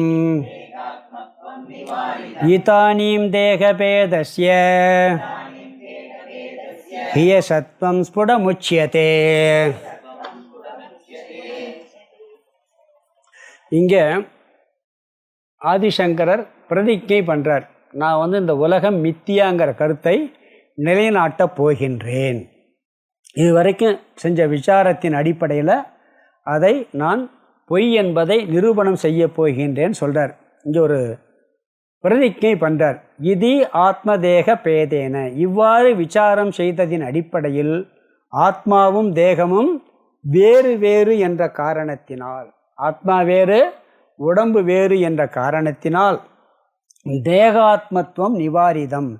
இதானீம் தேகபேதஸ்ய ஹியசத்வம் ஸ்புடமுச்யதே. இங்கே ஆதிசங்கரர் பிரதிஜை பண்ணுறார், நான் இந்த உலகம் மித்தியாங்கிற கருத்தை நிலைநாட்டப் போகின்றேன். இதுவரைக்கும் செஞ்ச விசாரத்தின் அடிப்படையில் அதை நான் பொய் என்பதை நிரூபணம் செய்ய போகின்றேன்னு சொல்கிறார். இங்கே ஒரு பிரதிஜை பண்றார். இது ஆத்மதேக பேதேன, இவ்வாறு விசாரம் செய்ததின் அடிப்படையில் ஆத்மாவும் தேகமும் வேறு வேறு என்ற காரணத்தினால், ஆத்மா வேறு உடம்பு வேறு என்ற காரணத்தினால் தேகாத்மத்துவம் நிவாரிதம்,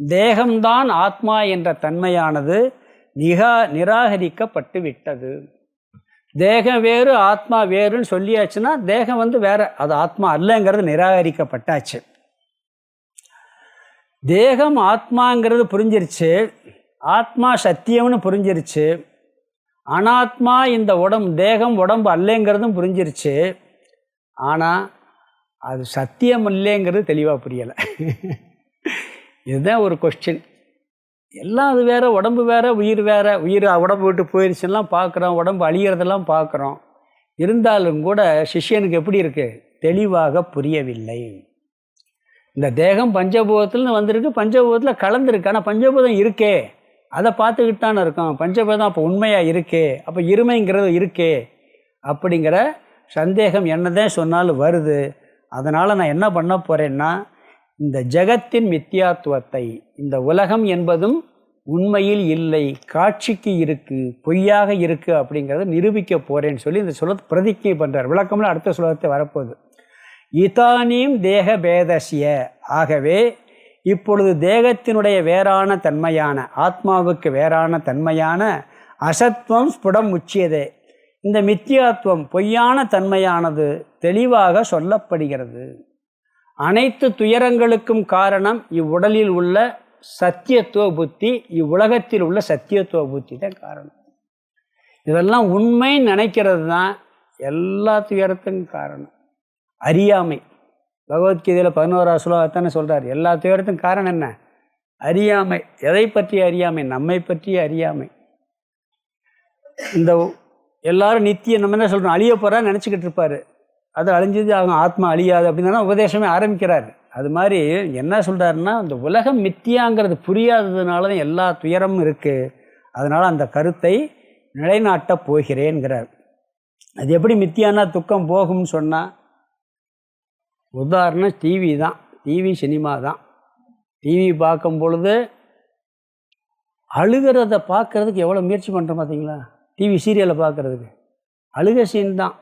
தேகம்தான் ஆத்மா என்ற தன்மையானது நிராகரிக்கப்பட்டு விட்டது. தேகம் வேறு ஆத்மா வேறுன்னு சொல்லியாச்சுன்னா தேகம் வேற, அது ஆத்மா அல்லங்கிறது நிராகரிக்கப்பட்டாச்சு. தேகம் ஆத்மாங்கிறது புரிஞ்சிருச்சு, ஆத்மா சத்தியம்னு புரிஞ்சிருச்சு, அனாத்மா இந்த தேகம் உடம்பு அல்லங்கிறதும் புரிஞ்சிருச்சு. ஆனால் அது சத்தியம் இல்லைங்கிறது தெளிவாக புரியலை. இதுதான் ஒரு கொஸ்டின். எல்லாம் அது வேற, உடம்பு வேற, உயிர் வேற. உயிர் உடம்பு விட்டு போயிடுச்சுலாம் பார்க்குறோம், உடம்பு அழிகிறதெல்லாம் பார்க்குறோம். இருந்தாலும் கூட சிஷ்யனுக்கு எப்படி இருக்கு? தெளிவாக புரியவில்லை. இந்த தேகம் பஞ்சபூதத்துலன்னு வந்திருக்கு, பஞ்சபூதத்தில் கலந்துருக்கு. ஆனால் பஞ்சபூதம் இருக்கே, அதை பார்த்துக்கிட்டு தானே இருக்கோம். பஞ்சபூதம் அப்போ உண்மையாக இருக்கே, அப்போ இருமைங்கிறது இருக்கே அப்படிங்கிற சந்தேகம் என்னதான் சொன்னாலும் வருது. அதனால் நான் என்ன பண்ண போகிறேன்னா, இந்த ஜகத்தின் மித்தியாத்துவத்தை, இந்த உலகம் என்பதும் உண்மையில் இல்லை, காட்சிக்கு இருக்குது, பொய்யாக இருக்குது அப்படிங்கிறத நிரூபிக்க போகிறேன்னு சொல்லி இந்த சொல்ல பிரதிஜை பண்ணுறார். விளக்கம்ல அடுத்த சுலகத்தை வரப்போகுது. இதானியும் தேக பேதசிய, ஆகவே இப்பொழுது தேகத்தினுடைய வேறான தன்மையான, ஆத்மாவுக்கு வேறான தன்மையான அசத்வம் ஸ்புடம் உச்சியதே, இந்த மித்தியாத்துவம் பொய்யான தன்மையானது தெளிவாக சொல்லப்படுகிறது. அனைத்து துயரங்களுக்கும் காரணம் இவ்வுடலில் உள்ள சத்தியத்துவ புத்தி, இவ்வுலகத்தில் உள்ள சத்தியத்துவ புத்தி தான் காரணம். இதெல்லாம் உண்மை நினைக்கிறது தான் எல்லா துயரத்துக்கும் காரணம். அறியாமை. பகவத்கீதையில் 11ஆவது ஸ்லோகத்தானே சொல்கிறார், எல்லா துயரத்துக்கும் காரணம் என்ன? அறியாமை. எதை பற்றிய அறியாமை? நம்மை பற்றிய அறியாமை. இந்த எல்லாரும் நித்தியம் நம்ம என்ன சொல்கிறோம், அழிய போகிறான்னு நினச்சிக்கிட்டு இருப்பார். அது அழிஞ்சது அவங்க ஆத்மா அழியாது அப்படின்னு தானே உபதேசமே ஆரம்பிக்கிறார். அது மாதிரி என்ன சொல்கிறாருன்னா, இந்த உலகம் மித்தியாங்கிறது புரியாததுனால தான் எல்லா துயரமும் இருக்குது. அதனால் அந்த கருத்தை நிலைநாட்டப் போகிறேன்கிறார். அது எப்படி மித்தியானா துக்கம் போகும்னு சொன்னால், உதாரணம் டிவி தான், டிவி சினிமா தான். டிவி பார்க்கும் பொழுது அழுகிறத பார்க்குறதுக்கு எவ்வளோ முயற்சி பண்ணுறோம் பார்த்தீங்களா? டிவி சீரியலை பார்க்குறதுக்கு அழுக சீன் தான்.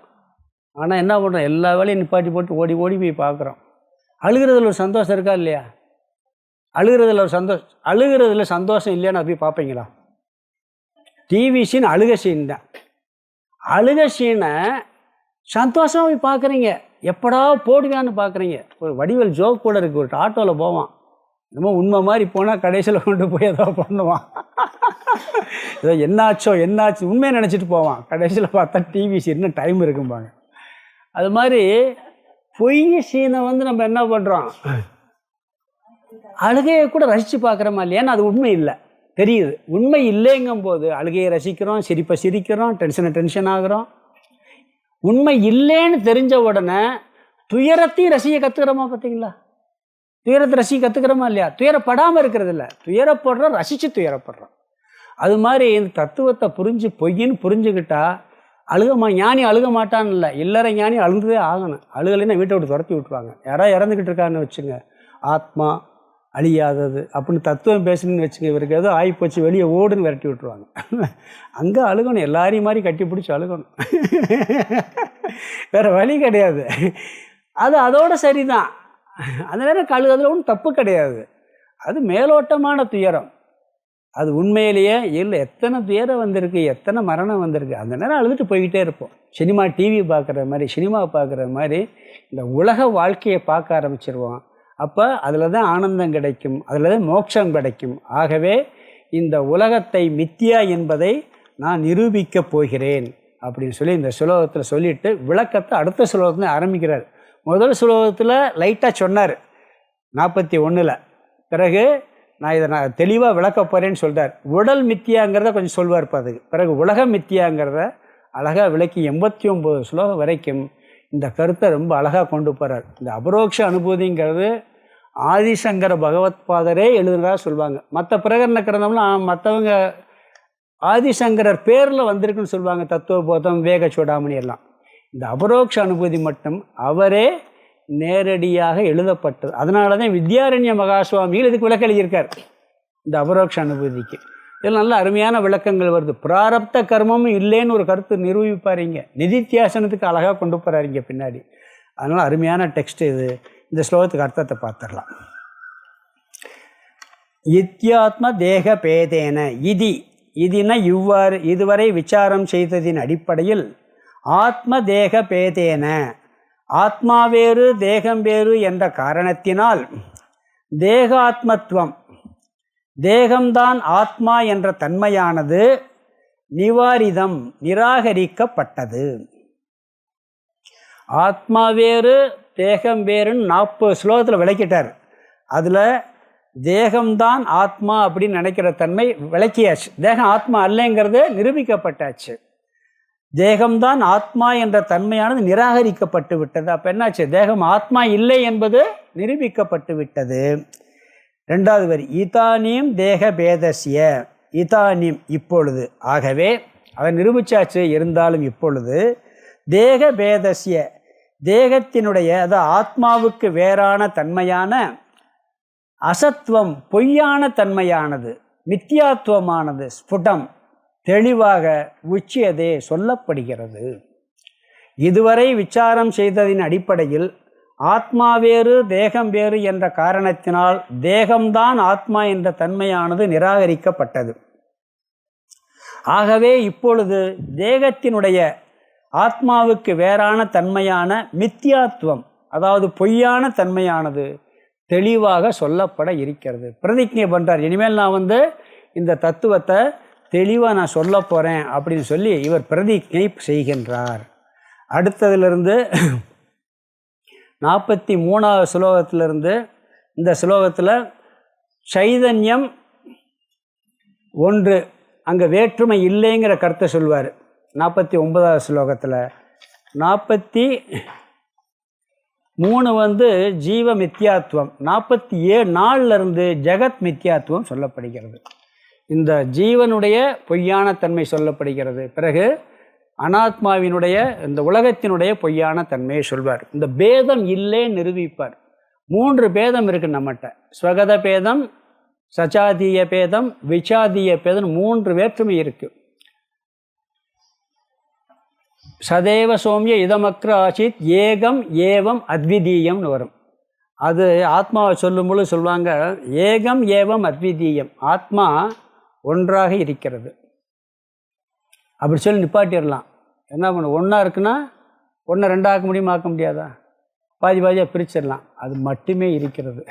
ஆனால் என்ன பண்ணுறோம், எல்லா வேலையும் நிப்பாட்டி போட்டு ஓடி ஓடி போய் பார்க்குறோம். அழுகிறதுல ஒரு சந்தோஷம் இருக்கா இல்லையா? அழுகிறதுல ஒரு அழுகிறதுல சந்தோஷம் இல்லையான்னு போய் பார்ப்பீங்களா? டிவி சீன் அழுக சீன் தான். அழுக சீனை சந்தோஷமாக போய் பார்க்குறீங்க, எப்படா போடுவான்னு பார்க்குறீங்க. ஒரு வடிவல் ஜோக் கூட இருக்குது. ஒரு ஆட்டோவில் போவான், என்னமோ உண்மை மாதிரி போனால் கடைசியில் கொண்டு போய் ஏதோ பண்ணுவான். ஏதோ என்னாச்சோ என்னாச்சு உண்மையை நினச்சிட்டு போவான், கடைசியில் பார்த்தா டிவி சீன்னு டைம் இருக்கும்பாங்க. அது மாதிரி பொய் சீனை நம்ம என்ன பண்ணுறோம், அழுகையை கூட ரசித்து பார்க்குறோமா இல்லையா? ஏன்னா அது உண்மை இல்லை, தெரியுது. உண்மை இல்லைங்கும் போது அழுகையை ரசிக்கிறோம், சிரிப்பை சிரிக்கிறோம், டென்ஷன் ஆகிறோம். உண்மை இல்லைன்னு தெரிஞ்ச உடனே துயரத்தையும் ரசிக்க கற்றுக்கிறோமா? பார்த்தீங்களா? துயரத்தை ரசிக்க கற்றுக்கிறோமா இல்லையா? துயரப்படாமல் இருக்கிறது இல்லை, துயரப்படுறோம், ரசித்து துயரப்படுறோம். அது மாதிரி இந்த தத்துவத்தை பொய்ன்னு புரிஞ்சுக்கிட்டா ஞானி அழுக மாட்டான்னு இல்லை, இல்லற ஞானி அழுந்ததே ஆகணும். அழுகலைன்னா வீட்டை விட்டு துரத்தி விட்டுருவாங்க. யாராவது இறந்துக்கிட்டு இருக்கான்னு வச்சுங்க, ஆத்மா அழியாதது அப்படின்னு தத்துவம் பேசணுன்னு வச்சுங்க, இவருக்கு ஏதோ ஆகிப்போச்சு வெளியே ஓடுன்னு விரட்டி விட்டுருவாங்க. அங்கே அழுகணும், எல்லாரையும் மாதிரி கட்டி பிடிச்சி அழுகணும், வேறு வழி கிடையாது. அது அதோட சரிதான். அந்த நேரம் அழுகிறதுல ஒன்றும் தப்பு கிடையாது. அது மேலோட்டமான துயரம். அது உண்மையிலேயே இல்லை, எத்தனை துயரம் வந்திருக்கு, எத்தனை மரணம் வந்திருக்கு. அந்த நேரம் அழுதுட்டு போய்கிட்டே இருப்போம். சினிமா டிவி பார்க்குற மாதிரி, சினிமா பார்க்குற மாதிரி இந்த உலக வாழ்க்கையை பார்க்க ஆரம்பிச்சிருவோம். அப்போ அதில் தான் ஆனந்தம் கிடைக்கும், அதில் தான் மோட்சம் கிடைக்கும். ஆகவே இந்த உலகத்தை மித்தியா என்பதை நான் நிரூபிக்கப் போகிறேன் அப்படின்னு சொல்லி இந்த சுலோகத்தில் சொல்லிவிட்டு விளக்கத்தை அடுத்த சுலோகத்தில் ஆரம்பிக்கிறார். முதல் சுலோகத்தில் லைட்டாக சொன்னார் 41. பிறகு நான் தெளிவாக விளக்க போகிறேன்னு சொல்கிறார். உடல் மித்தியாங்கிறத கொஞ்சம் சொல்வார். அதுக்கு பிறகு உலக மித்தியாங்கிறத அழகாக விளக்கி 89 ஸ்லோகம் வரைக்கும் இந்த கருத்தை ரொம்ப அழகாக கொண்டு போகிறார். இந்த அபரோக்ஷ அனுபூதிங்கிறது ஆதிசங்கர பகவத்பாதரே எழுதுனதாக சொல்லுவாங்க. மற்ற பிரகரண கிரந்தம்லாம் மற்றவங்க ஆதிசங்கரர் பேரில் வந்திருக்குன்னு சொல்லுவாங்க, தத்துவபோதம், வேக சூடாமணி எல்லாம். இந்த அபரோக்ஷ அனுபூதி மட்டும் அவரே நேரடியாக எழுதப்பட்டது. அதனால தான் வித்யாரண்ய மகாசுவாமிகள் இதுக்கு விளக்கம் எழுதியிருக்கார், இந்த அபரோக்ஷ அனுபூதிக்கு. இதில் நல்ல அருமையான விளக்கங்கள் வருது. பிராரப்த கர்மமும் இல்லைன்னு ஒரு கருத்து நிரூபிப்பாருங்க, நிதித்தியாசனத்துக்கு அழகாக கொண்டு போகிறாருங்க பின்னாடி. அதனால் அருமையான டெக்ஸ்ட் இது. இந்த ஸ்லோகத்துக்கு அர்த்தத்தை பார்த்துடலாம். இத்தியாத்ம தேக பேதேன இதின இவ்வாறு இதுவரை விசாரம் செய்ததின் அடிப்படையில் ஆத்ம தேக பேதேன ஆத்மா வேறு தேகம் வேறு என்ற காரணத்தினால் தேகாத்மத்துவம் தேகம்தான் ஆத்மா என்ற தன்மையானது நிவாரிதம் நிராகரிக்கப்பட்டது. ஆத்மா வேறு தேகம் வேறுன்னு 40 ஸ்லோகத்தில் விளக்கிட்டார். அதில் தேகம்தான் ஆத்மா அப்படின்னு நினைக்கிற தன்மை விளக்கியாச்சு. தேகம் ஆத்மா அல்லங்கிறது நிரூபிக்கப்பட்டாச்சு. தேகம்தான் ஆத்மா என்ற தன்மையானது நிராகரிக்கப்பட்டு விட்டது. அப்போ என்னாச்சு? தேகம் ஆத்மா இல்லை என்பது நிரூபிக்கப்பட்டு விட்டது. 2வது வரி இதானியம் தேக பேதசிய இதானியம் இப்பொழுது. ஆகவே அதை நிரூபிச்சாச்சு. இருந்தாலும் இப்பொழுது தேக பேதசிய தேகத்தினுடைய ஆத்மாவுக்கு வேறான தன்மையான அசத்துவம் பொய்யான தன்மையானது மித்தியாத்துவமானது ஸ்புடம் தெளிவாக உச்சியதே சொல்லப்படுகிறது. இதுவரை விசாரம் செய்ததின் அடிப்படையில் ஆத்மா வேறு தேகம் வேறு என்ற காரணத்தினால் தேகம்தான் ஆத்மா என்ற தன்மையானது நிராகரிக்கப்பட்டது. ஆகவே இப்பொழுது தேகத்தினுடைய ஆத்மாவுக்கு வேறான தன்மையான மித்தியாத்துவம் அதாவது பொய்யான தன்மையானது தெளிவாக சொல்லப்பட இருக்கிறது. பிரதிஜ்ஞை பண்ணுறார், இனிமேல் நான் இந்த தத்துவத்தை தெளிவாக நான் சொல்ல போகிறேன் அப்படின்னு சொல்லி இவர் பிரதிஜ்ஞை செய்கின்றார். அடுத்ததிலிருந்து 43வது ஸ்லோகத்திலிருந்து இந்த ஸ்லோகத்தில் சைதன்யம் ஒன்று, அங்கே வேற்றுமை இல்லைங்கிற கருத்தை சொல்வார். 49வது ஸ்லோகத்தில் 43 ஜீவ மித்தியாத்துவம், 47 ஜெகத் மித்தியாத்துவம் சொல்லப்படுகிறது. இந்த ஜீவனுடைய பொய்யான தன்மை சொல்லப்படுகிறது. பிறகு அனாத்மாவினுடைய இந்த உலகத்தினுடைய பொய்யான தன்மையை சொல்வார். இந்த பேதம் இல்லை நிரூபிப்பார். 3 பேதம் இருக்குது நம்மகிட்ட. ஸ்வகத பேதம், சச்சாதீய பேதம், விசாதீய பேதம், 3 வேற்றுமை இருக்குது. சதேவ சோமிய இதமக்ர ஆசித் ஏகம் ஏவம் அத்விதீயம்னு வரும். அது ஆத்மாவை சொல்லும்போது சொல்லுவாங்க, ஏகம் ஏவம் அத்விதீயம், ஆத்மா ஒன்றாக இருக்கிறது. அப்படி சொல்லி நிப்பாட்டிடலாம். என்ன பண்ண, ஒன்றா இருக்குன்னா ஒன்றை 2 ஆக்க முடியுமா? ஆக்க முடியாதா? பாதி பாதியாக பிரிச்சிடலாம். அது மட்டுமே இருக்கிறது.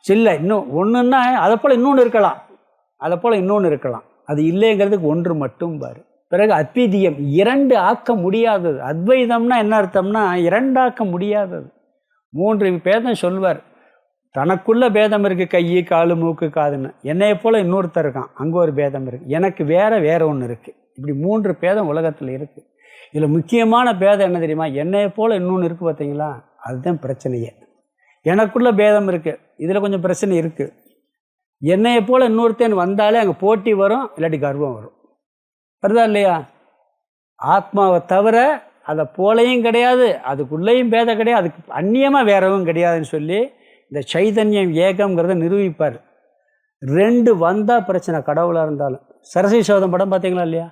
இல்லை, இன்னும் ஒன்றுன்னா அதை போல் இன்னொன்று இருக்கலாம், அதை போல் இன்னொன்று இருக்கலாம். அது இல்லைங்கிறதுக்கு ஒன்று மட்டும் பாரு. பிறகு அத்விதீயம், 2 ஆக்க முடியாதது. அத்வைதம்னா என்ன அர்த்தம்னா 2 ஆக்க முடியாதது. 3 பேதம் சொல்வார். தனக்குள்ள பேதம் இருக்குது, கை காலு மூக்கு காதுன்னு. என்னையை போல் இன்னொருத்தர் இருக்கான், அங்கே ஒரு பேதம் இருக்குது. எனக்கு வேற ஒன்று இருக்குது. இப்படி 3 பேதம் உலகத்தில் இருக்குது. இதில் முக்கியமான பேதம் என்ன தெரியுமா? என்னையை போல் இன்னொன்று இருக்குது பார்த்தீங்களா, அதுதான் பிரச்சனையே. எனக்குள்ள பேதம் இருக்குது, இதில் கொஞ்சம் பிரச்சனை இருக்குது. என்னையை போல் இன்னொருத்தன் வந்தாலே அங்கே போட்டி வரும், இல்லாட்டி கர்வம் வரும். வருதா இல்லையா? ஆத்மாவை தவிர அதை போலையும் கிடையாது, அதுக்குள்ளேயும் பேதம் கிடையாது, அதுக்கு அந்நியமாக வேறவும் கிடையாதுன்னு சொல்லி இந்த சைதன்யம் ஏகம்ங்கிறத நிரூபிப்பார். 2 வந்தால் பிரச்சனை, கடவுளாக இருந்தாலும். சரஸ்வதி சபதம் படம் பார்த்தீங்களா இல்லையா?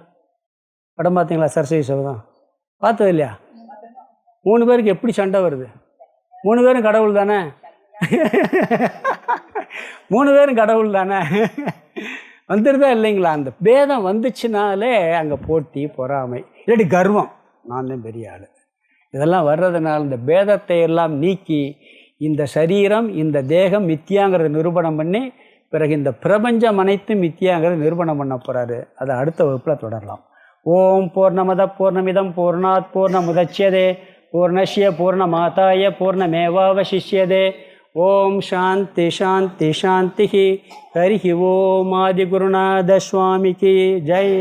படம் பார்த்தீங்களா? சரஸ்வதி சபதம் பார்த்தது இல்லையா? 3 பேருக்கு எப்படி சண்டை வருது? 3 பேரும் கடவுள் தானே? 3 பேரும் கடவுள் தானே? வந்துடுதா இல்லைங்களா? அந்த பேதம் வந்துச்சுனாலே அங்கே போட்டி பொறாமை, இல்லாட்டி கர்வம், நான் தான் பெரிய ஆள். இதெல்லாம் வர்றதுனால இந்த பேதத்தை எல்லாம் நீக்கி இந்த சரீரம் இந்த தேகம் மித்தியாங்கிறத நிரூபணம் பண்ணி பிறகு இந்த பிரபஞ்சம் அனைத்தும் மித்தியாங்கிறத நிரூபணம் பண்ண போகிறாரு. அதை அடுத்த வகுப்பில் தொடரலாம். ஓம் பூர்ணமத பூர்ணமிதம் பூர்ணாத் பூர்ணமுதச்யதே பூர்ணஸ்ய பூர்ணமாதாய பூர்ணமேவாவசிஷ்யதே. ஓம் சாந்தி சாந்தி சாந்தி. ஹரி ஓம் ஆதிகுருநாத சுவாமிக்கு ஜெய்.